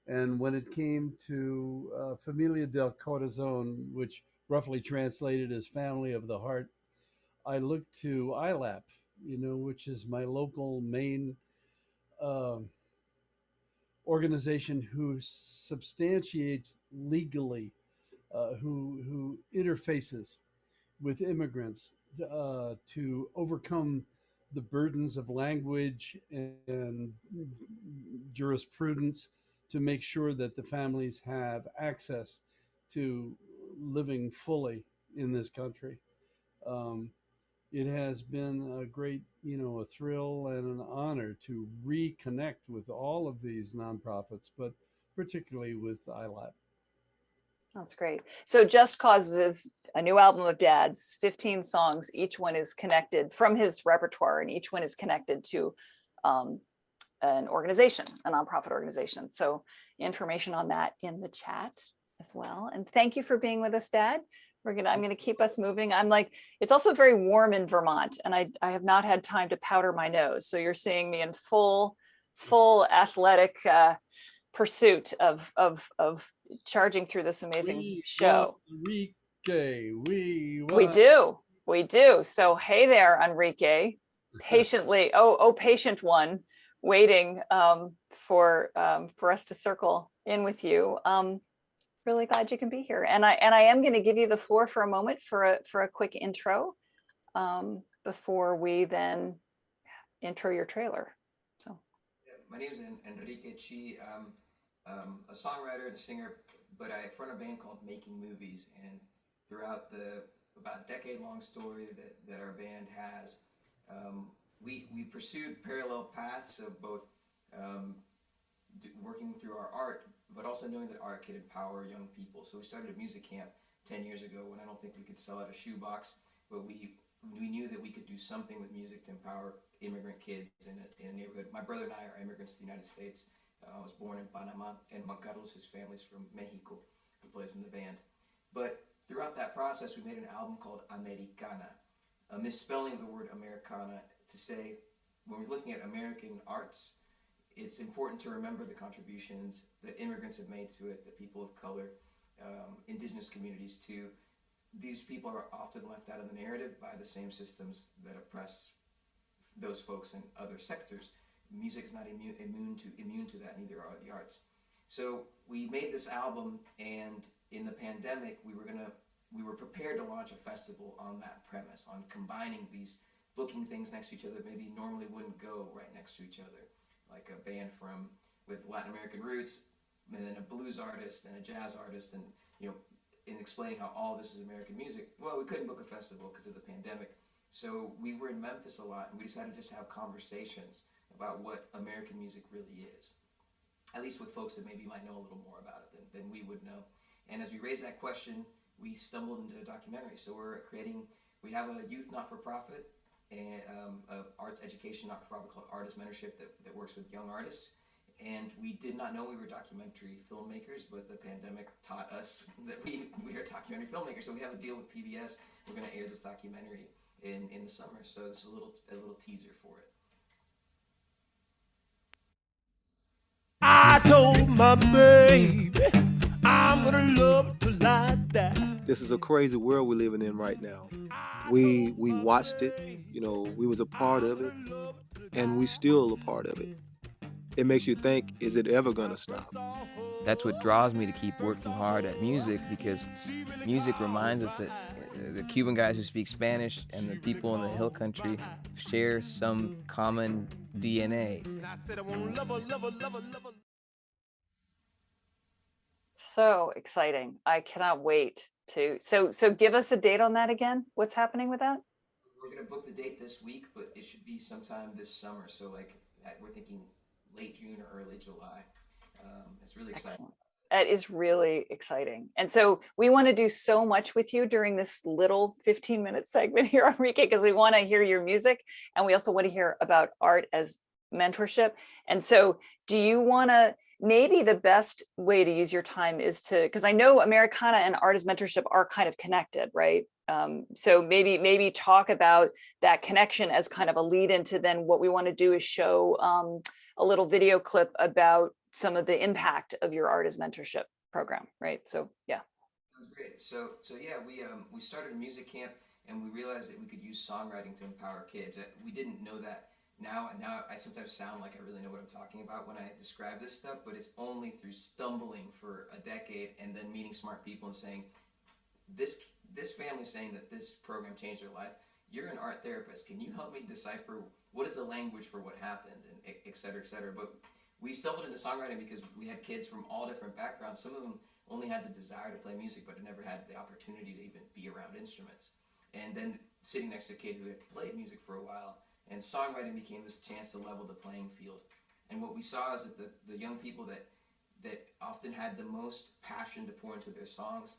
And when it came to Familia del Corazon, which roughly translated as Family of the Heart, I looked to ILAP, which is my local main uh, organization who substantiates legally, who interfaces with immigrants to overcome the burdens of language and jurisprudence to make sure that the families have access to living fully in this country. Um, it has been a great, a thrill and an honor to reconnect with all of these nonprofits, but particularly with ILAP. That's great. So Just Cause is a new album of Dad's, 15 songs. Each one is connected from his repertoire, and each one is connected to an organization, a nonprofit organization. So information on that in the chat as well. And thank you for being with us, Dad. I'm gonna keep us moving. I'm like, it's also very warm in Vermont, and I have not had time to powder my nose. So you're seeing me in full athletic pursuit of charging through this amazing show. Enrique, we do. So hey there, Enrique, patiently, patient one, waiting for us to circle in with you. Really glad you can be here, and I am going to give you the floor for a moment for a quick intro before we then intro your trailer. So my name is Enrique Chi. I'm a songwriter and a singer, but I front a band called Making Movies, and throughout the about decade-long story that our band has, we pursued parallel paths of both working through our art, but also knowing that art could empower young people. So we started a music camp 10 years ago when I don't think we could sell out a shoebox, but we knew that we could do something with music to empower immigrant kids in a neighborhood. My brother and I are immigrants to the United States. I was born in Panama, and Juan Carlos, his family's from Mexico, who plays in the band. But throughout that process, we made an album called AMERI'KANA, a misspelling of the word Americana to say, when we're looking at American arts, it's important to remember the contributions that immigrants have made to it, that people of color, indigenous communities too. These people are often left out of the narrative by the same systems that oppress those folks in other sectors. Music is not immune to that, neither are the arts. So we made this album, and in the pandemic, we were prepared to launch a festival on that premise, on combining these, booking things next to each other that maybe normally wouldn't go right next to each other, like a band with Latin American roots, and then a blues artist and a jazz artist, and in explaining how all this is American music. Well, we couldn't book a festival because of the pandemic, so we were in Memphis a lot, and we decided to just have conversations about what American music really is, at least with folks that maybe might know a little more about it than we would know. And as we raised that question, we stumbled into a documentary. So we have a youth not-for-profit and arts education not-for-profit called Artist Mentorship that works with young artists. And we did not know we were documentary filmmakers, but the pandemic taught us that we are documentary filmmakers. So we have a deal with PBS. We're going to air this documentary in the summer. So this is a little teaser for it. I told my baby I'm gonna love her like that. This is a crazy world we're living in right now. We watched it, we was a part of it, and we still a part of it. It makes you think, is it ever gonna stop? That's what draws me to keep working hard at music, because music reminds us that the Cuban guys who speak Spanish and the people in the hill country share some common DNA. So exciting. I cannot wait to, so give us a date on that again. What's happening with that? We're going to book the date this week, but it should be sometime this summer. So we're thinking late June or early July. It's really exciting. Excellent. That is really exciting. And so we want to do so much with you during this little 15-minute segment here, Enrique, because we want to hear your music, and we also want to hear about art as mentorship. And so do you want to, maybe the best way to use your time is to, because I know Americana and art as mentorship are kind of connected, right? So maybe talk about that connection as kind of a lead into then what we want to do is show a little video clip about some of the impact of your artist mentorship program, right? So yeah. That's great. So yeah, we started a music camp, and we realized that we could use songwriting to empower kids. We didn't know that now I sometimes sound like I really know what I'm talking about when I describe this stuff, but it's only through stumbling for a decade and then meeting smart people and saying, this family saying that this program changed their life. You're an art therapist. Can you help me decipher what is the language for what happened, and et cetera, et cetera. But we stumbled into songwriting because we had kids from all different backgrounds. Some of them only had the desire to play music, but had never had the opportunity to even be around instruments. And then sitting next to a kid who had played music for a while, and songwriting became this chance to level the playing field. And what we saw is that the young people that often had the most passion to pour into their songs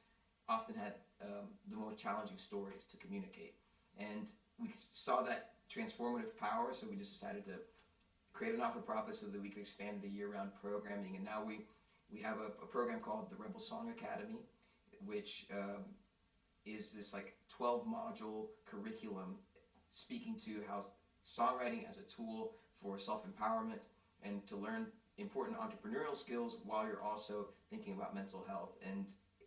often had the more challenging stories to communicate. And we saw that transformative power, so we just decided to create a not-for-profit so that we could expand the year-round programming. And now we have a program called the Rebel Song Academy, which is this like 12-module curriculum speaking to how songwriting as a tool for self-empowerment and to learn important entrepreneurial skills while you're also thinking about mental health. And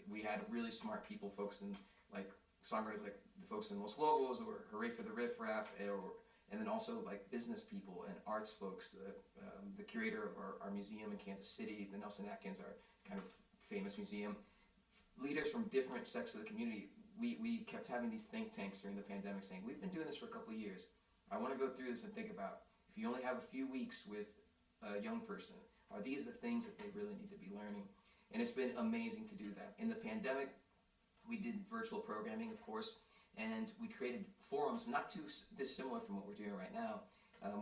we had really smart people focusing, like songwriters like the folks in Los Lobos or Hooray for the Riff Raff, and then also like business people and arts folks, the curator of our museum in Kansas City, the Nelson Atkins, our kind of famous museum, leaders from different sects of the community. We kept having these think tanks during the pandemic saying, we've been doing this for a couple of years. I want to go through this and think about, if you only have a few weeks with a young person, are these the things that they really need to be learning? And it's been amazing to do that. In the pandemic, we did virtual programming, of course, and we created forums not too dissimilar from what we're doing right now,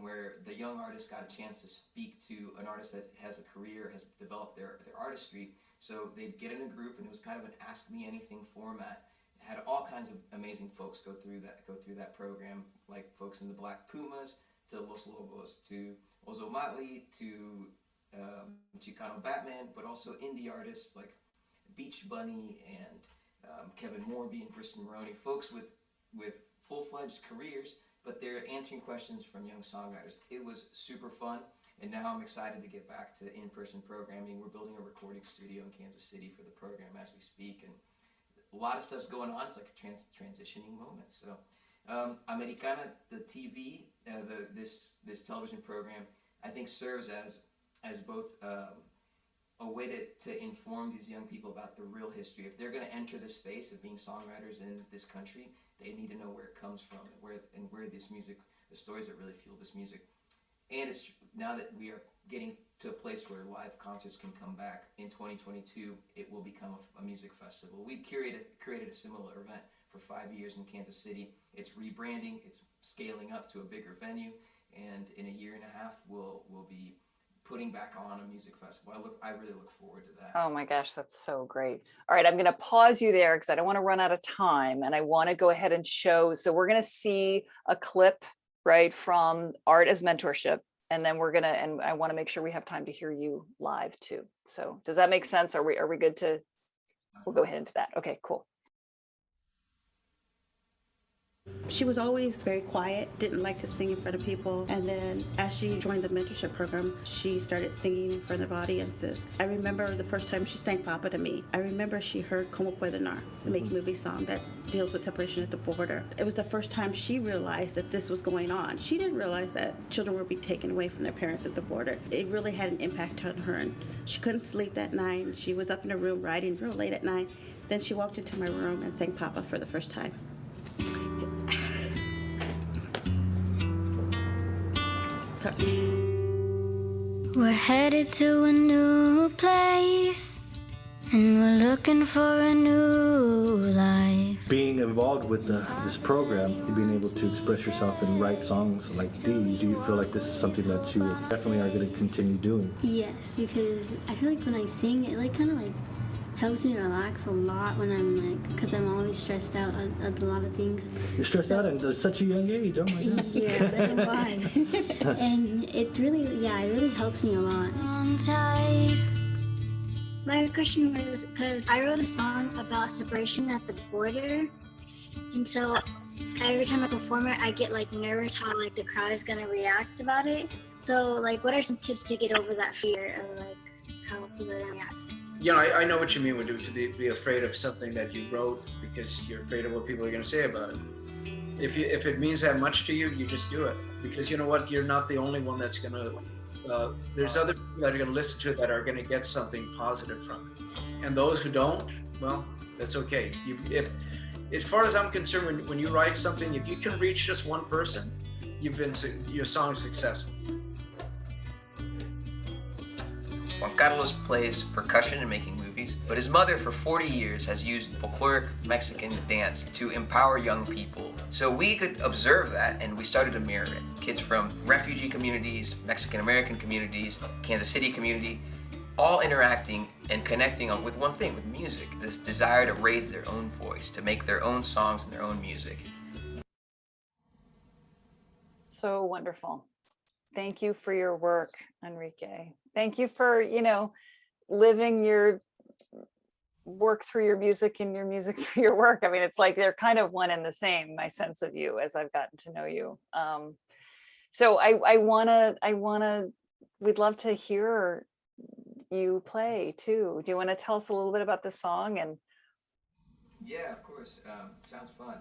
where the young artists got a chance to speak to an artist that has a career, has developed their artistry. So they'd get in a group, and it was kind of an Ask Me Anything format. It had all kinds of amazing folks go through that program, like folks in the Black Pumas, to Los Lobos, to Ozo Motley, to Chicano Batman, but also indie artists like Beach Bunny and Kevin Morby and Kristen Maroney, folks with full-fledged careers, but they're answering questions from young songwriters. It was super fun, and now I'm excited to get back to in-person programming. We're building a recording studio in Kansas City for the program as we speak, and a lot of stuff's going on. It's like a transitioning moment. So AMERI'KANA, the TV, this television program, I think serves as both a way to inform these young people about the real history. If they're going to enter this space of being songwriters in this country, they need to know where it comes from and where this music, the stories that really fuel this music. And it's now that we are getting to a place where live concerts can come back in 2022, it will become a music festival. We created a similar event for 5 years in Kansas City. It's rebranding, it's scaling up to a bigger venue, and in a year and a half, we'll be putting back on a music festival. I really look forward to that. Oh my gosh, that's so great. All right, I'm going to pause you there because I don't want to run out of time, and I want to go ahead and show. So we're going to see a clip, right, from Art as Mentorship, and then and I want to make sure we have time to hear you live too. So does that make sense? Are we good to? We'll go ahead into that. Okay, cool. She was always very quiet, didn't like to sing in front of people. And then as she joined the mentorship program, she started singing in front of audiences. I remember the first time she sang Papa to me. I remember she heard Como Puede Na, the Make Movie song that deals with separation at the border. It was the first time she realized that this was going on. She didn't realize that children were being taken away from their parents at the border. It really had an impact on her, and she couldn't sleep that night. She was up in her room writing real late at night. Then she walked into my room and sang Papa for the first time. Sorry. We're headed to a new place, and we're looking for a new life. Being involved with this program, being able to express yourself and write songs like these, do you feel like this is something that you definitely are going to continue doing? Yes, because I feel like when I sing, it like kind of like helps me relax a lot when I'm like, because I'm always stressed out at a lot of things. You're stressed out at such a young age, oh my God. Yeah, that's why. And it's really, it really helps me a lot. On tight. My question was, because I wrote a song about separation at the border, And so every time I perform it, I get like nervous how like the crowd is gonna react about it. So like, what are some tips to get over that fear of like how people are gonna react? You know, I know what you mean with to be afraid of something that you wrote because you're afraid of what people are going to say about it. If it means that much to you, you just do it, because you know what, you're not the only one that's going to. There's other people that are going to listen to it that are going to get something positive from it, and those who don't, well, that's okay. As far as I'm concerned, when you write something, if you can reach just one person, your song's successful. Juan Carlos plays percussion in making movies, but his mother for 40 years has used folkloric Mexican dance to empower young people. So we could observe that, and we started to mirror it. Kids from refugee communities, Mexican American communities, Kansas City community, all interacting and connecting with one thing, with music. This desire to raise their own voice, to make their own songs and their own music. So wonderful. Thank you for your work, Enrique. Thank you for, living your work through your music and your music through your work. I mean, it's like they're kind of one and the same, my sense of you as I've gotten to know you. So we'd love to hear you play too. Do you want to tell us a little bit about the song? And Yeah, of course. Sounds fun.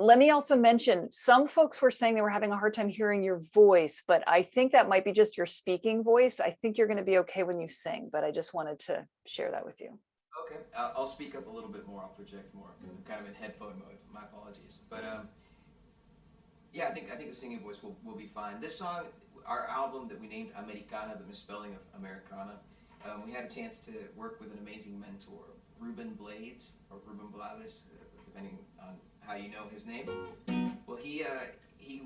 let me also mention, some folks were saying they were having a hard time hearing your voice, but I think that might be just your speaking voice. I think you're going to be okay when you sing, but I just wanted to share that with you. Okay, I'll speak up a little bit more. I'll project more. I'm kind of in headphone mode. My apologies. But yeah, I think the singing voice will be fine. This song, our album that we named AMERI'KANA, the misspelling of Americana, we had a chance to work with an amazing mentor, Ruben Blades, or Ruben Blades, depending on how you know his name. Well, he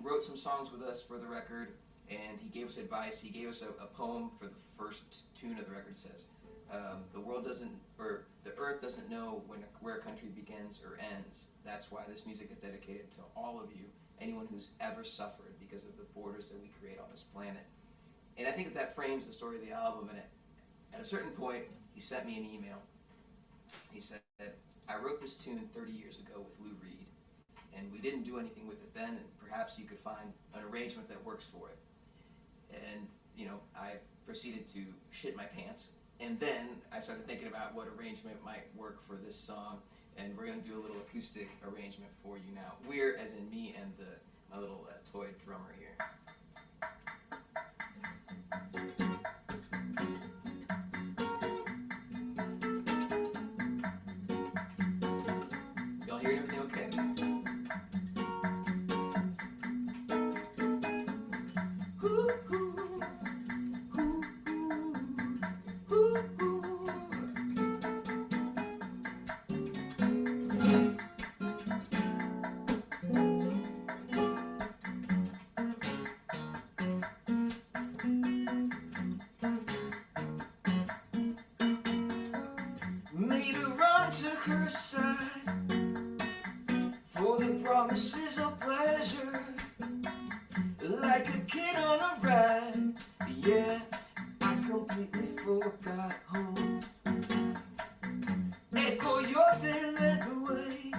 wrote some songs with us for the record, and he gave us advice. He gave us a poem for the first tune of the record. It says, the earth doesn't know where a country begins or ends. That's why this music is dedicated to all of you, anyone who's ever suffered because of the borders that we create on this planet. And I think that frames the story of the album. And at a certain point, he sent me an email. He said, I wrote this tune 30 years ago with Lou Reed, and we didn't do anything with it then, and perhaps you could find an arrangement that works for it. And, I proceeded to shit my pants, and then I started thinking about what arrangement might work for this song, and we're going to do a little acoustic arrangement for you now. We're, as in me and my little toy drummer here. Y'all hearing everything okay? Made a run, took her aside for the promises of pleasure, like a kid on a ride. Yeah, I completely forgot home. El coyote led the way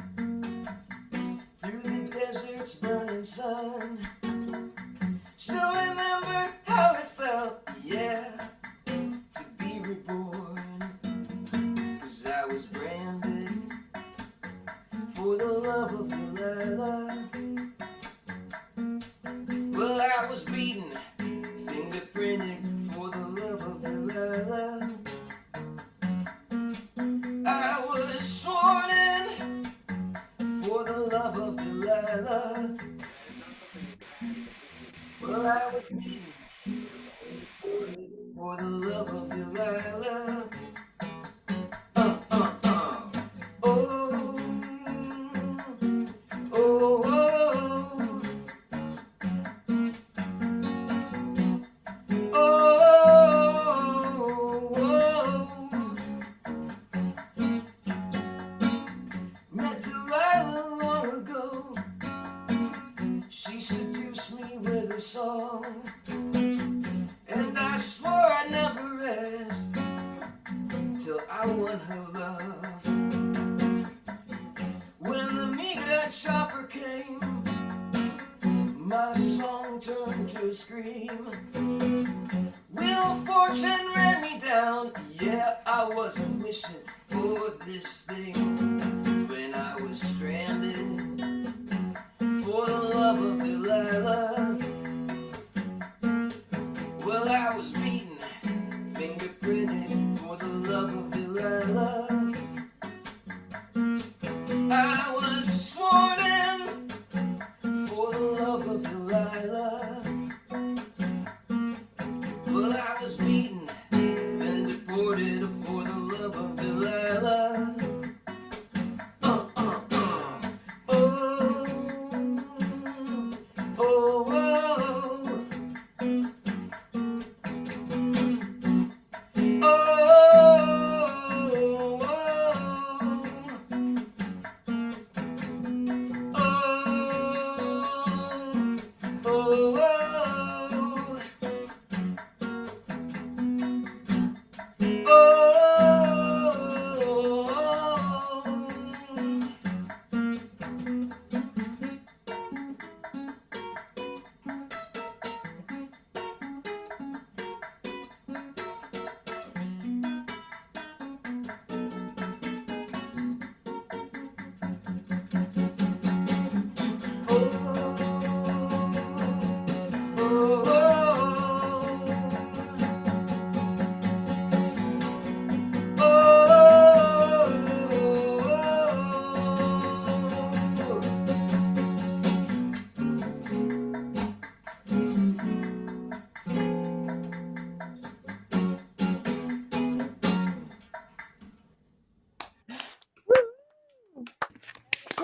through the desert's burning sun. Still remember how it felt, yeah, to be reborn. I was branded for the love of Delilah. Well, I was beaten, fingerprinted for the love of Delilah. I was sworn in for the love of Delilah. Well, I was beaten for the love of Delilah. Met Delilah long ago. She seduced me with her song, and I swore I'd never rest till I won her love. When the Immigrant to scream. Wheel of fortune ran me down. Yeah, I wasn't wishing for this thing when I was stranded for the love of Delilah. Well, I was beaten, fingerprinted for the love of Delilah. I was sworn in for the love of Delilah. Well, I was beaten, then deported for the love of Delilah. Oh, oh, oh, oh.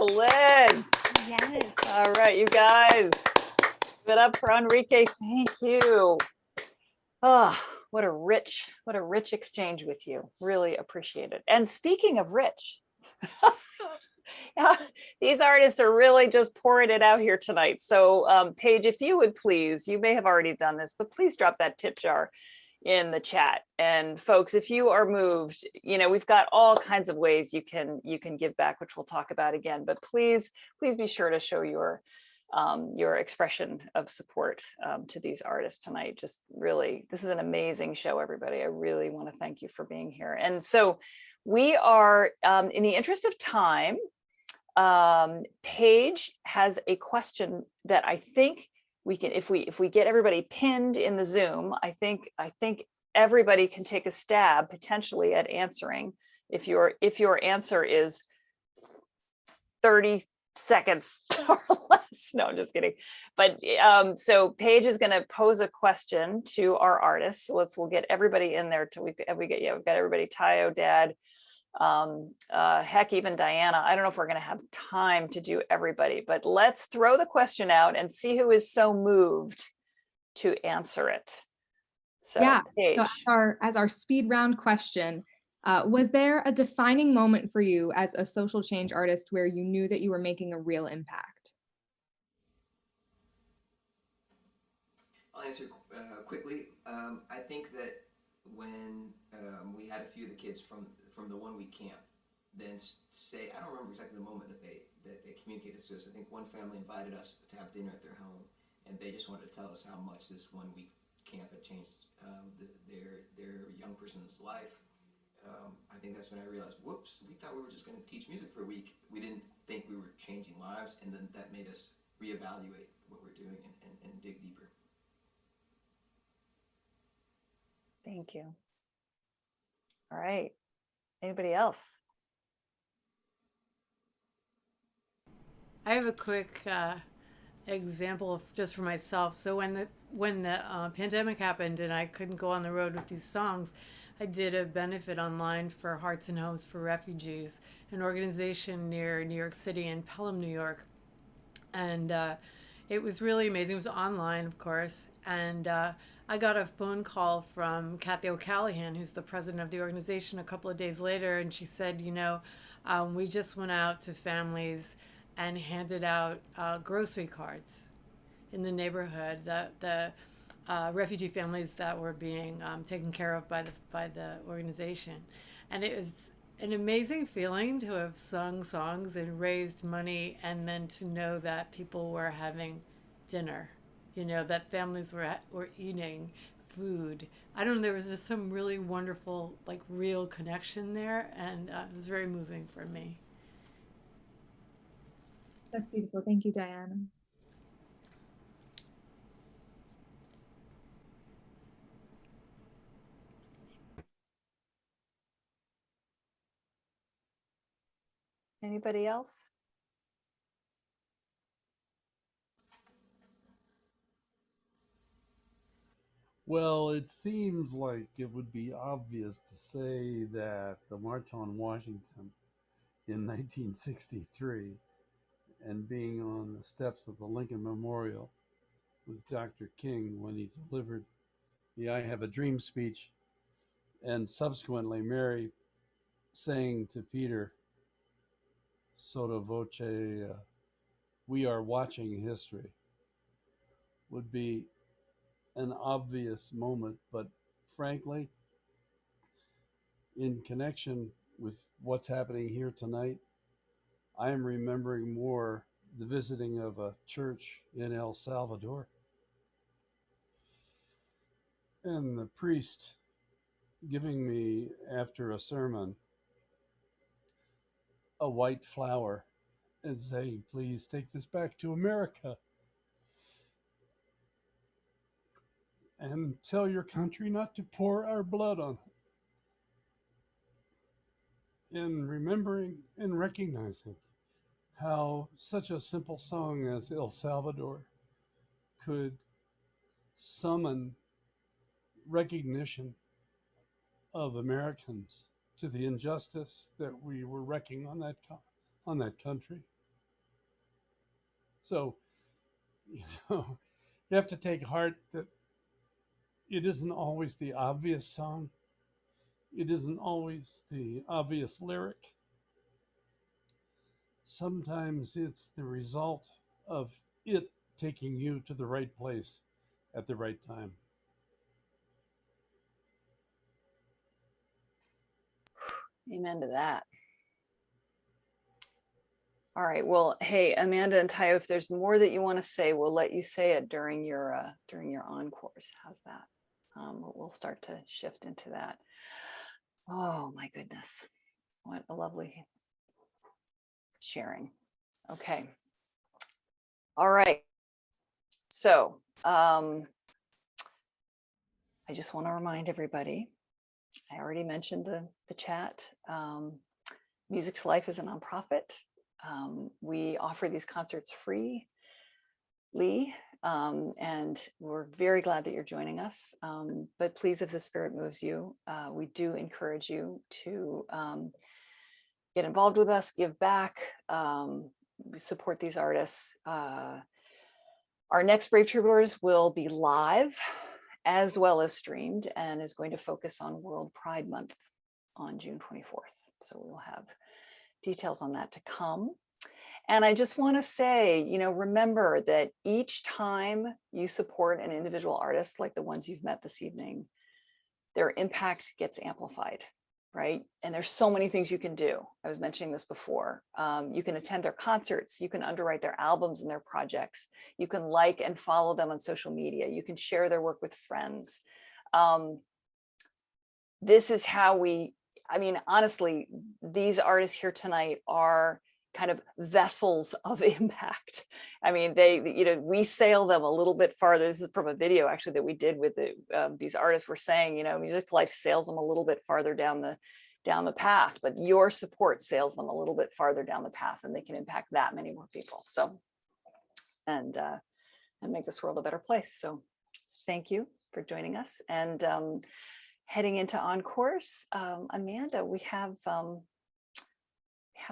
Excellent. Yes. All right, you guys. Give it up for Enrique. Thank you. Oh, what a rich exchange with you. Really appreciate it. And speaking of rich, yeah, these artists are really just pouring it out here tonight. So Paige, if you would please, you may have already done this, but please drop that tip jar in the chat. And folks, if you are moved, you know, we've got all kinds of ways you can give back, which we'll talk about again, but please be sure to show your expression of support to these artists tonight. Just really, this is an amazing show, everybody. I really want to thank you for being here. And so we are, in the interest of time, Paige has a question that I think we can, if we get everybody pinned in the Zoom, I think everybody can take a stab potentially at answering if your answer is 30 seconds or less. No, I'm just kidding. But so Paige is going to pose a question to our artists. So we'll get we'll get everybody, Taiyo, Dad, heck, even Diana. I don't know if we're going to have time to do everybody, but let's throw the question out and see who is so moved to answer it. So Yeah. Paige. So as our speed round question, was there a defining moment for you as a social change artist where you knew that you were making a real impact? I'll answer quickly. I think that when we had a few of the kids from the 1 week camp, then say, I don't remember exactly the moment that they communicated to us. I think one family invited us to have dinner at their home, and they just wanted to tell us how much this 1 week camp had changed their young person's life. I think that's when I realized, whoops, we thought we were just going to teach music for a week. We didn't think we were changing lives, and then that made us reevaluate what we're doing and dig deeper. Thank you. All right. Anybody else? I have a quick example just for myself. So when the pandemic happened and I couldn't go on the road with these songs, I did a benefit online for Hearts and Homes for Refugees, an organization near New York City in Pelham, New York. And it was really amazing. It was online, of course. And I got a phone call from Kathy O'Callahan, who's the president of the organization, a couple of days later. And she said, you know, we just went out to families and handed out grocery cards in the neighborhood, the refugee families that were being taken care of by the organization. And it was an amazing feeling to have sung songs and raised money, and then to know that people were having dinner, you know, that families were eating food. I don't know, there was just some really wonderful, like, real connection there, and it was very moving for me. That's beautiful. Thank you, Diana. Anybody else? Well, it seems like it would be obvious to say that the March on Washington in 1963 and being on the steps of the Lincoln Memorial with Dr. King when he delivered the I Have a Dream speech, and subsequently Mary saying to Peter sotto voce, we are watching history, would be an obvious moment, but frankly, in connection with what's happening here tonight, I am remembering more the visiting of a church in El Salvador and the priest giving me, after a sermon, a white flower and saying, please take this back to America and tell your country not to pour our blood on it. And remembering and recognizing how such a simple song as El Salvador could summon recognition of Americans to the injustice that we were wrecking on that country. So, you know, you have to take heart that it isn't always the obvious song. It isn't always the obvious lyric. Sometimes it's the result of it taking you to the right place at the right time. Amen to that. All right. Well, hey, Amanda and Taiyo, if there's more that you want to say, we'll let you say it during your encores. How's that? We'll start to shift into that. Oh my goodness, what a lovely sharing. Okay. All right. So I just want to remind everybody, I already mentioned the chat. Music to Life is a nonprofit. We offer these concerts freely, and we're very glad that you're joining us. But please, if the spirit moves you, we do encourage you to get involved with us, give back, support these artists. Our next Brave Troubadours will be live as well as streamed, and is going to focus on World Pride Month on June 24th. So we will have details on that to come. And I just want to say, you know, remember that each time you support an individual artist like the ones you've met this evening, their impact gets amplified, right? And there's so many things you can do. I was mentioning this before. You can attend their concerts, you can underwrite their albums and their projects, you can like and follow them on social media, you can share their work with friends. This is how we, I mean, honestly, these artists here tonight are kind of vessels of impact. I mean, they, you know, we sail them a little bit farther. This is from a video actually that we did with these artists were saying, you know, Music to Life sails them a little bit farther down the path, but your support sails them a little bit farther down the path, and they can impact that many more people. So, and make this world a better place. So thank you for joining us. And heading into encores, Amanda, we have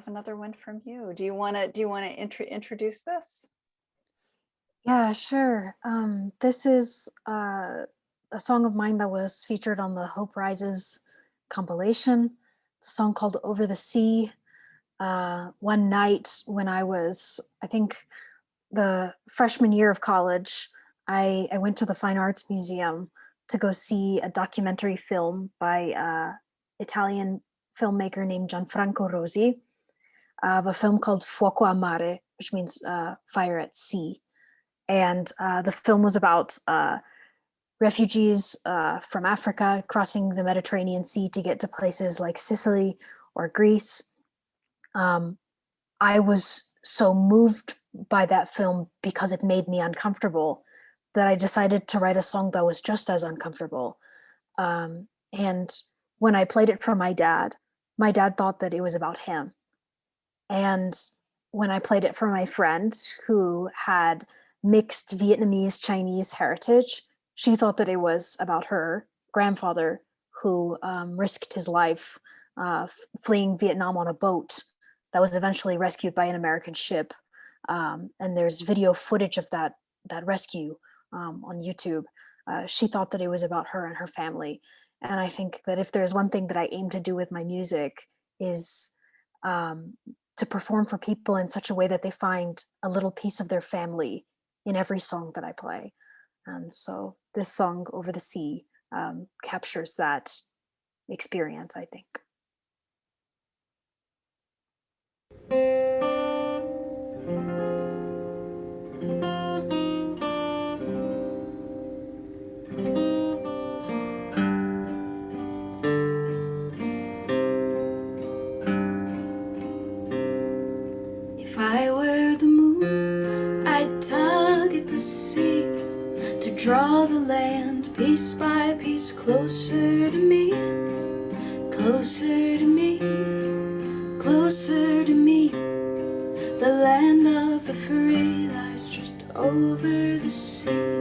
another one from you. Do you want to introduce this? Yeah, sure. This is a song of mine that was featured on the Hope Rises compilation. It's a song called Over the Sea. One night when I was, I think, the freshman year of college, I went to the Fine Arts Museum to go see a documentary film by Italian filmmaker named Gianfranco Rosi, of a film called Fuoco a Mare, which means fire at sea. And the film was about refugees from Africa crossing the Mediterranean Sea to get to places like Sicily or Greece. I was so moved by that film because it made me uncomfortable that I decided to write a song that was just as uncomfortable. And when I played it for my dad thought that it was about him. And when I played it for my friend who had mixed Vietnamese Chinese heritage, she thought that it was about her grandfather who risked his life fleeing Vietnam on a boat that was eventually rescued by an American ship. And there's video footage of that rescue on YouTube. She thought that it was about her and her family. And I think that if there's one thing that I aim to do with my music is to perform for people in such a way that they find a little piece of their family in every song that I play. And so this song, Over the Sea, captures that experience, I think. If I were the moon, I'd tug at the sea to draw the land piece by piece closer to me, closer to me, closer to me. The land of the free lies just over the sea,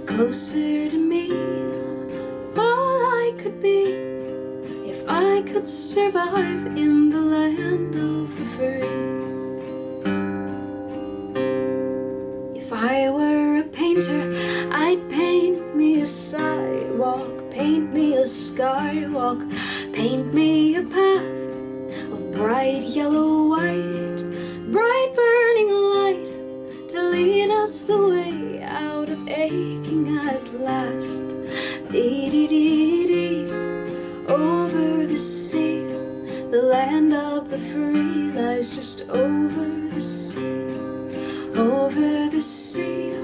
closer to me. All I could be if I could survive in the land of the free. If I were a painter, I'd paint me a sidewalk, paint me a skywalk, paint me a path of bright yellow white, bright burning light to lead us the way out of aching at last. Dee-dee-dee-dee, over the sea, the land of the free lies just over the sea, over the sea,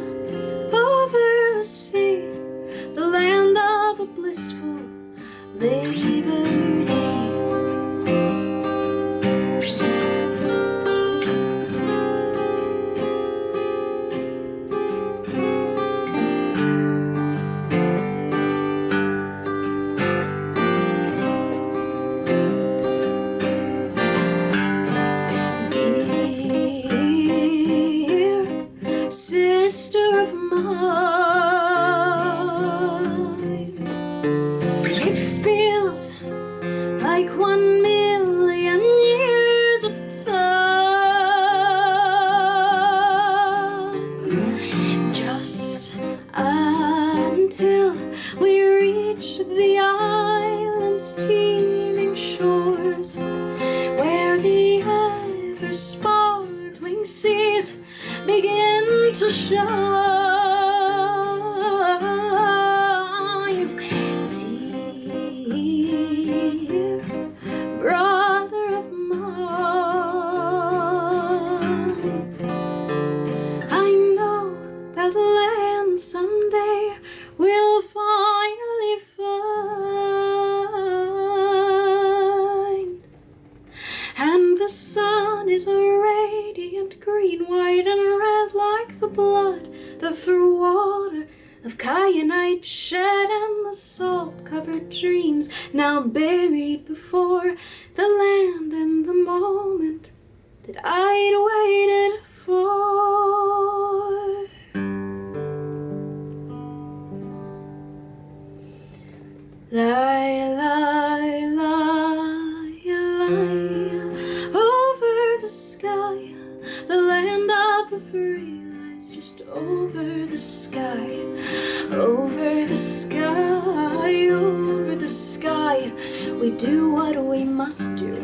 over the sea, the land of a blissful liberty. Sister of mine, it feels like 1,000,000 years of time, just until we reach the island's teeming shores, where the ever-sparkling seas begin to shine. Dear brother of mine, I know that land someday we'll finally find, and the sun is a radiant green, white and red like the blood that through water of kyanite shed, and the salt-covered dreams now buried before the land and the moment that I'd waited for. Lie, lie, lie, lie, over the sky, the land of the free lies just over the sky, over the sky, over the sky. We do what we must do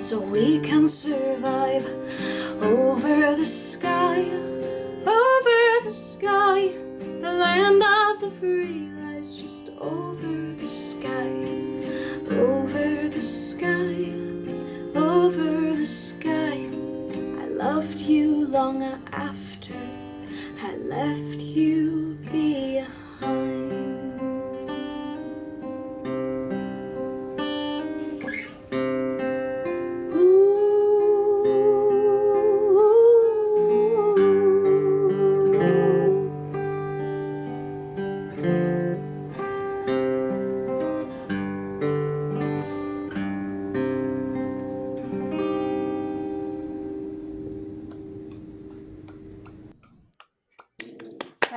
so we can survive. Over the sky, over the sky, the land of the free lies just over the sky, over the sky, over the sky. I loved you long after I left you behind.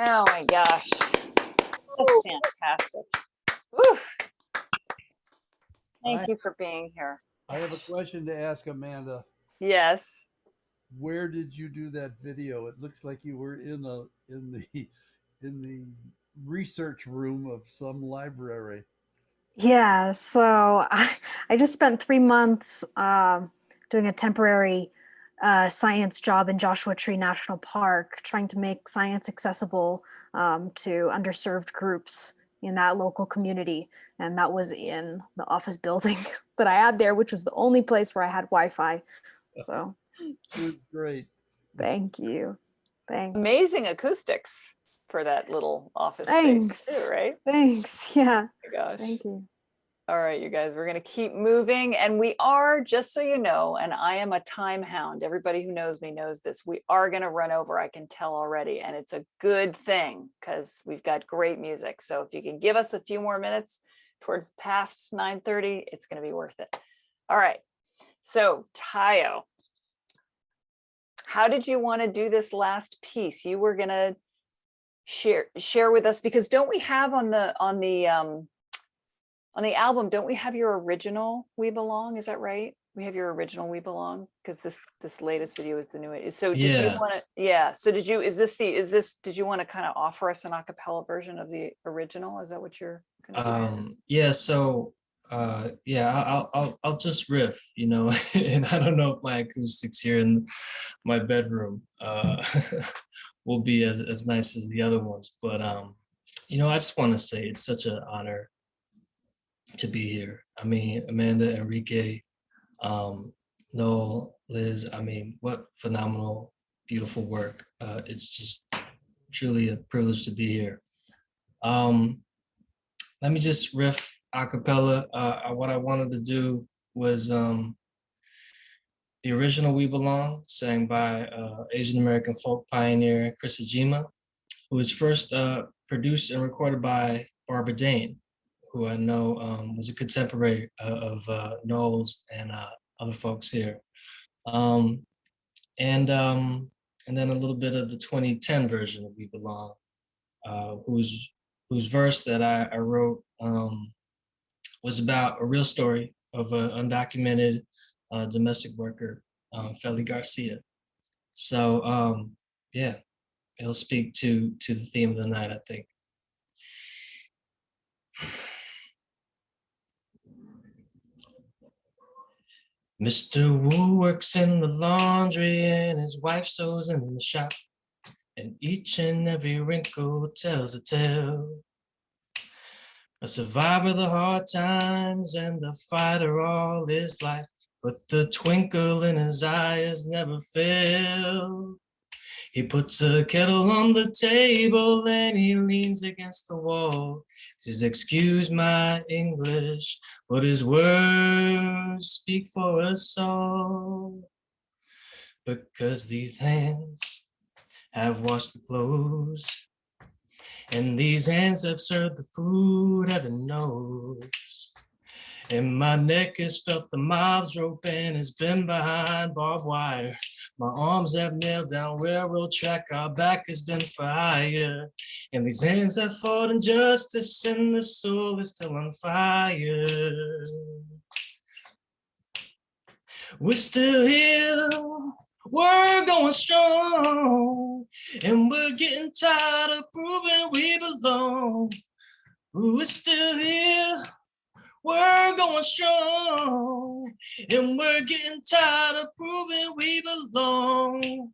Oh my gosh, that's fantastic. Woo. Thank you for being here. I have a question to ask Amanda. Yes. Where did you do that video? It looks like you were in the research room of some library. Yeah, so I just spent 3 months doing a temporary science job in Joshua Tree National Park, trying to make science accessible to underserved groups in that local community. And that was in the office building that I had there, which was the only place where I had Wi-Fi. So It was great. thank you. Thanks. Amazing acoustics for that little office Thanks. space too, right? Thanks. Yeah. Oh my gosh. Thank you. All right, you guys, we're going to keep moving. And we are, just so you know, and I am a time hound. Everybody who knows me knows this. We are going to run over, I can tell already. And it's a good thing because we've got great music. So if you can give us a few more minutes towards past 9:30, it's going to be worth it. All right. So Taiyo, how did you want to do this last piece? You were going to share with us, because don't we have on the album, don't we have your original We Belong? Is that right? We have your original We Belong, because this latest video is the new one. So did you want to, yeah. So did you, did you want to kind of offer us an a cappella version of the original? Is that what you're gonna do? Yeah, so yeah, I'll just riff, you know, and I don't know if my acoustics here in my bedroom will be as nice as the other ones, but you know, I just want to say it's such an honor to be here. I mean, Amanda, Enrique, Noel, Liz, I mean, what phenomenal, beautiful work. It's just truly a privilege to be here. Let me just riff a cappella. What I wanted to do was the original We Belong, sang by Asian American folk pioneer Chris Ajima, who was first produced and recorded by Barbara Dane, who I know was a contemporary of Noel's and other folks here. And then a little bit of the 2010 version of We Belong, whose verse that I wrote was about a real story of an undocumented domestic worker, Feli Garcia. So yeah, it'll speak to the theme of the night, I think. Mr. Wu works in the laundry and his wife sews in the shop, and each and every wrinkle tells a tale. A survivor of the hard times and a fighter all his life, but the twinkle in his eyes never failed. He puts a kettle on the table and he leans against the wall. He says, "Excuse my English, but his words speak for us all. Because these hands have washed the clothes, and these hands have served the food, heaven knows. And my neck has felt the mob's rope and has been behind barbed wire. My arms have nailed down railroad track, our back has been fire. And these hands have fought injustice and the soul is still on fire. We're still here, we're going strong, and we're getting tired of proving we belong. We're still here, we're going strong, and we're getting tired of proving we belong.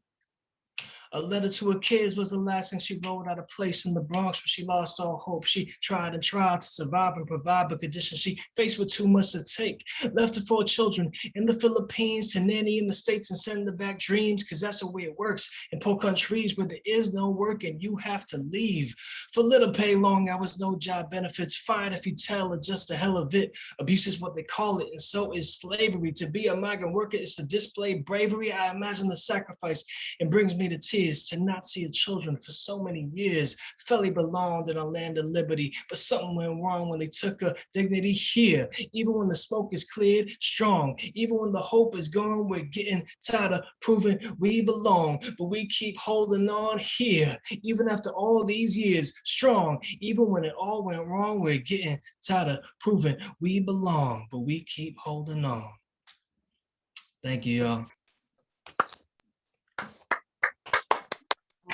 A letter to her kids was the last thing she wrote at a place in the Bronx where she lost all hope. She tried and tried to survive and provide, but conditions she faced with too much to take. Left her 4 children in the Philippines to nanny in the States and send her back dreams, because that's the way it works in poor countries where there is no work and you have to leave. For little pay, long hours, no job benefits, fired if you tell, or just the hell of it. Abuse is what they call it, and so is slavery. To be a migrant worker is to display bravery. I imagine the sacrifice. It brings me to tears to not see her children for so many years. Felly belonged in a land of liberty, but something went wrong when they took her dignity here. Even when the smoke is cleared, strong. Even when the hope is gone, we're getting tired of proving we belong, but we keep holding on here. Even after all these years, strong. Even when it all went wrong, we're getting tired of proving we belong, but we keep holding on. Thank you, y'all.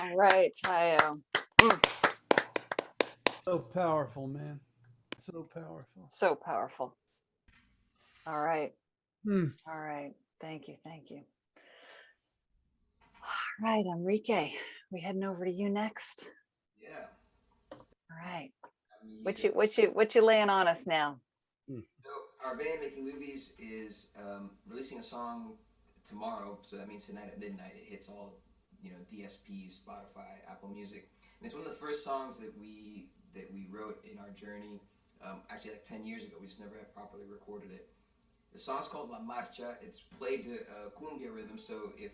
All right, Taiyo. So powerful, man. So powerful. So powerful. All right. Hmm. All right. Thank you. Thank you. All right, Enrique, we heading over to you next. Yeah. All right. What you laying on us now? So our band Making Movies is releasing a song tomorrow. So that means tonight at midnight it hits all, DSPs, Spotify, Apple Music, and it's one of the first songs that we wrote in our journey. Actually, like 10 years ago, we just never had properly recorded it. The song's called La Marcha. It's played to cumbia rhythm. So if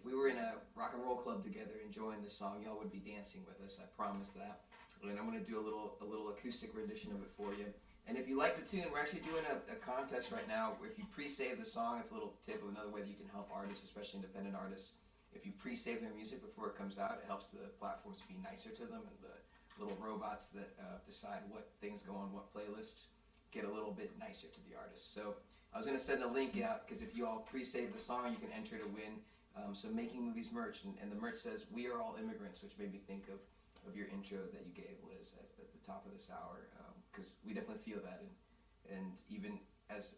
we were in a rock and roll club together enjoying this song, y'all would be dancing with us. I promise that. And I'm gonna do a little acoustic rendition of it for you. And if you like the tune, we're actually doing a contest right now. If you pre-save the song, it's a little tip of another way that you can help artists, especially independent artists. If you pre-save their music before it comes out, it helps the platforms be nicer to them, and the little robots that decide what things go on what playlists get a little bit nicer to the artist. So I was gonna send a link out, because if you all pre-save the song, you can enter to win some Making Movies merch, and the merch says "We are all immigrants," which made me think of your intro that you gave, Liz, at the top of this hour, because we definitely feel that, and even as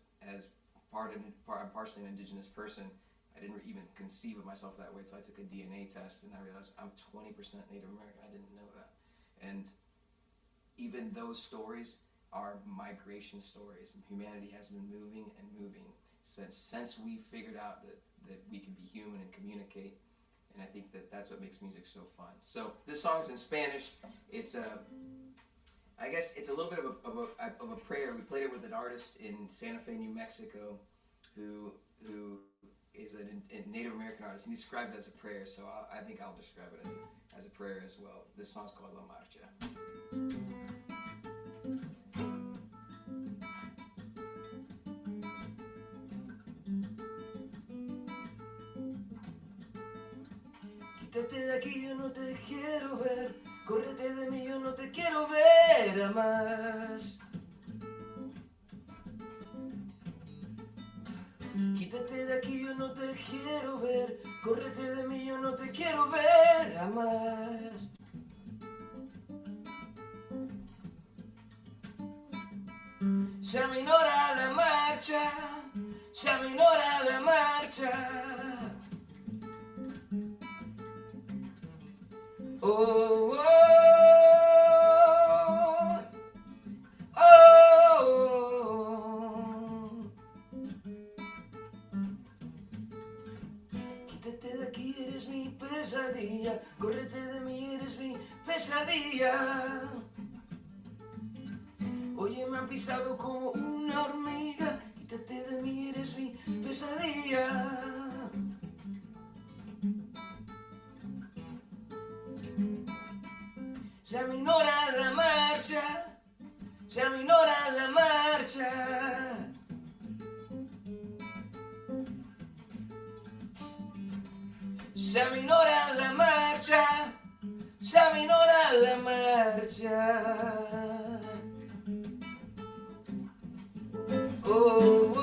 I'm partially an indigenous person, I didn't even conceive of myself that way until I took a DNA test and I realized I'm 20% Native American. I didn't know that, and even those stories are migration stories, and humanity has been moving and moving since we figured out that we can be human and communicate. And I think that's what makes music so fun. So this song's in Spanish. It's I guess it's a little bit of a prayer. We played it with an artist in Santa Fe, New Mexico, who is a Native American artist, and he described it as a prayer. So I think I'll describe it as a prayer as well. This song's called La Marcha. Quítate de aquí, yo no te quiero ver. Córrete de mí, yo no te quiero ver a más. Quítate de aquí, yo no te quiero ver. Córrete de mí, yo no te quiero ver a más. Se aminora la marcha, se aminora la marcha. Oh, oh, oh, oh. Quítate de aquí, eres mi pesadilla. Córrete de mí, eres mi pesadilla. Oye, me han pisado como una hormiga. Quítate de mí, eres mi pesadilla. Se aminora la marcha, se aminora la marcha. Se aminora la marcha, se aminora la marcha. Oh, oh,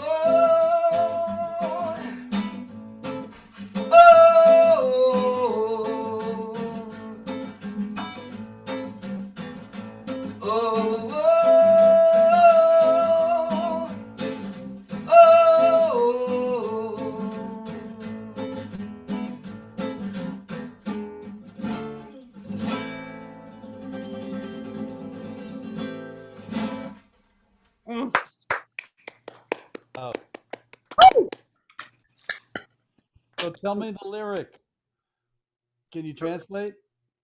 So tell me the lyric. Can you translate?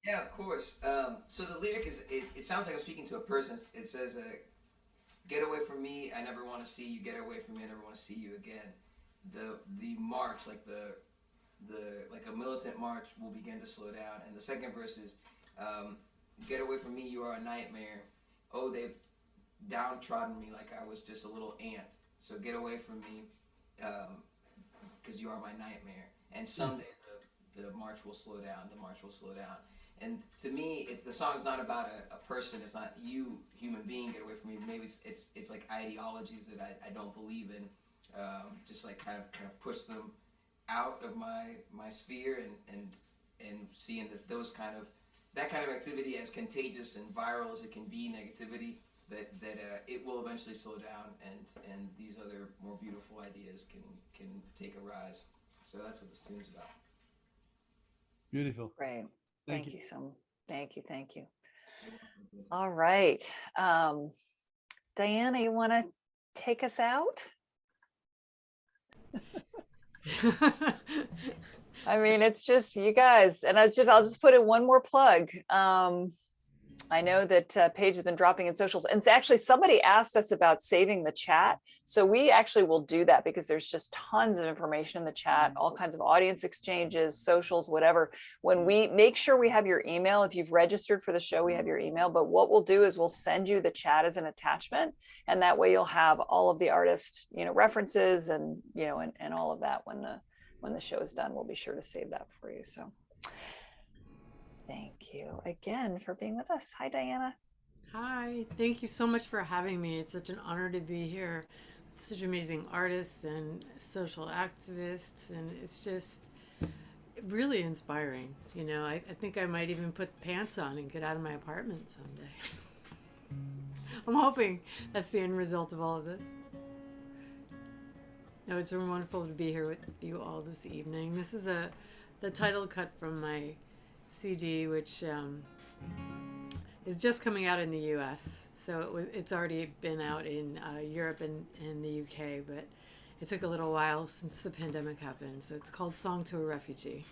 Yeah, of course. So the lyric is, it sounds like I'm speaking to a person. It says, get away from me, I never want to see you. Get away from me, I never want to see you again. The march, like like a militant march, will begin to slow down. And the second verse is, get away from me, you are a nightmare. Oh, they've downtrodden me like I was just a little ant. So get away from me, because you are my nightmare. And someday the march will slow down. The march will slow down. And to me, the song's not about a person. It's not you, human being, get away from me. Maybe it's like ideologies that I don't believe in. Just like kind of push them out of my sphere, and seeing that kind of activity, as contagious and viral as it can be, negativity, that it will eventually slow down, and these other more beautiful ideas can take a rise. So that's what this tune's about. Beautiful. Great. Thank Thank you so. Thank you. All right. Diana, you want to take us out? I mean, it's just you guys, and I'll just put in one more plug. I know that Paige has been dropping in socials, and it's actually somebody asked us about saving the chat. So we actually will do that, because there's just tons of information in the chat, all kinds of audience exchanges, socials, whatever. When we make sure we have your email, if you've registered for the show, we have your email, but what we'll do is we'll send you the chat as an attachment. And that way you'll have all of the artist, references and, and all of that when the show is done. We'll be sure to save that for you. So thank you again for being with us. Hi, Diana. Hi, thank you so much for having me. It's such an honor to be here with such amazing artists and social activists, and it's just really inspiring. I think I might even put pants on and get out of my apartment someday. I'm hoping that's the end result of all of this. No, it's wonderful to be here with you all this evening. This is the title cut from my CD, which is just coming out in the U.S. So it's already been out in Europe and the UK, but it took a little while since the pandemic happened. So it's called Song to a Refugee.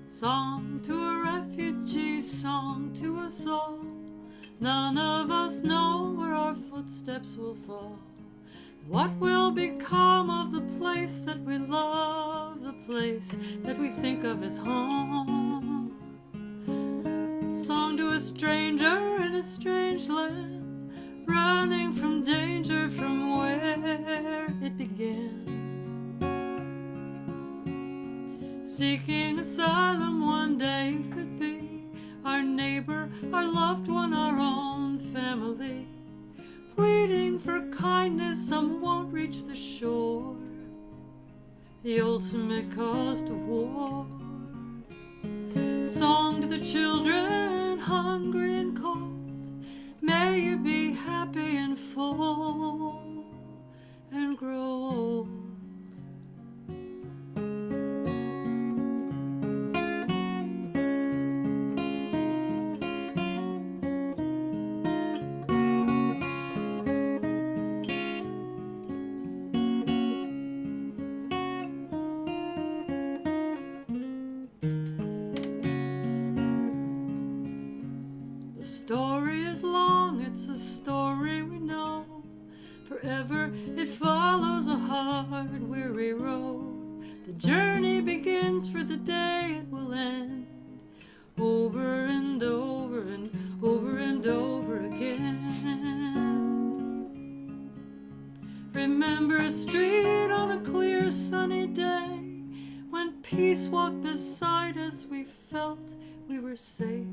Song to a refugee, song to us all. None of us know where our footsteps will fall. What will become of the place that we love, the place that we think of as home? Song to a stranger in a strange land, running from danger from where it began. Seeking asylum one day it could be, our neighbor, our loved one, our own family. Pleading for kindness, some won't reach the shore, the ultimate cost of war. Song to the children, hungry and cold, may you be happy and full and grow old. It's a story we know. Forever it follows a hard, weary road. The journey begins for the day it will end. Over and over and over and over again. Remember a street on a clear sunny day. When peace walked beside us, we felt we were safe.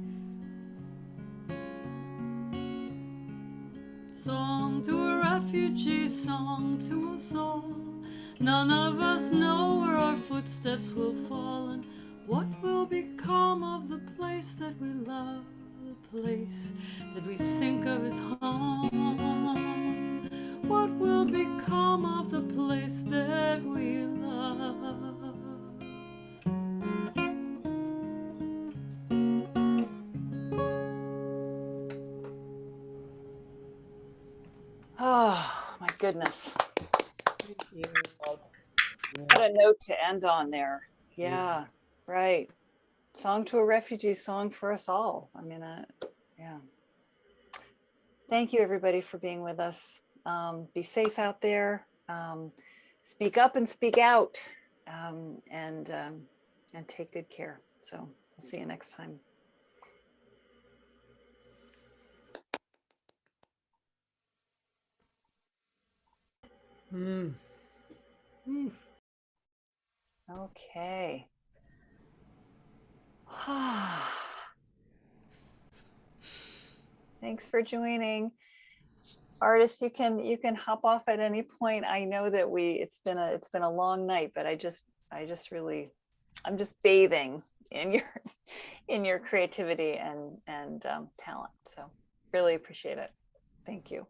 Song to a refugee, song to us all. None of us know where our footsteps will fall, and what will become of the place that we love, the place that we think of as home. What will become of the place that we love? Oh my goodness. Thank you. What a note to end on there. Yeah, right. Song to a refugee, song for us all. I mean, yeah. Thank you everybody for being with us. Be safe out there. Speak up and speak out, and take good care. So we'll see you next time. Okay. Thanks for joining. Artists, you can hop off at any point. I know that it's been a long night, but I just really, I'm just bathing in your creativity and talent. So really appreciate it. Thank you.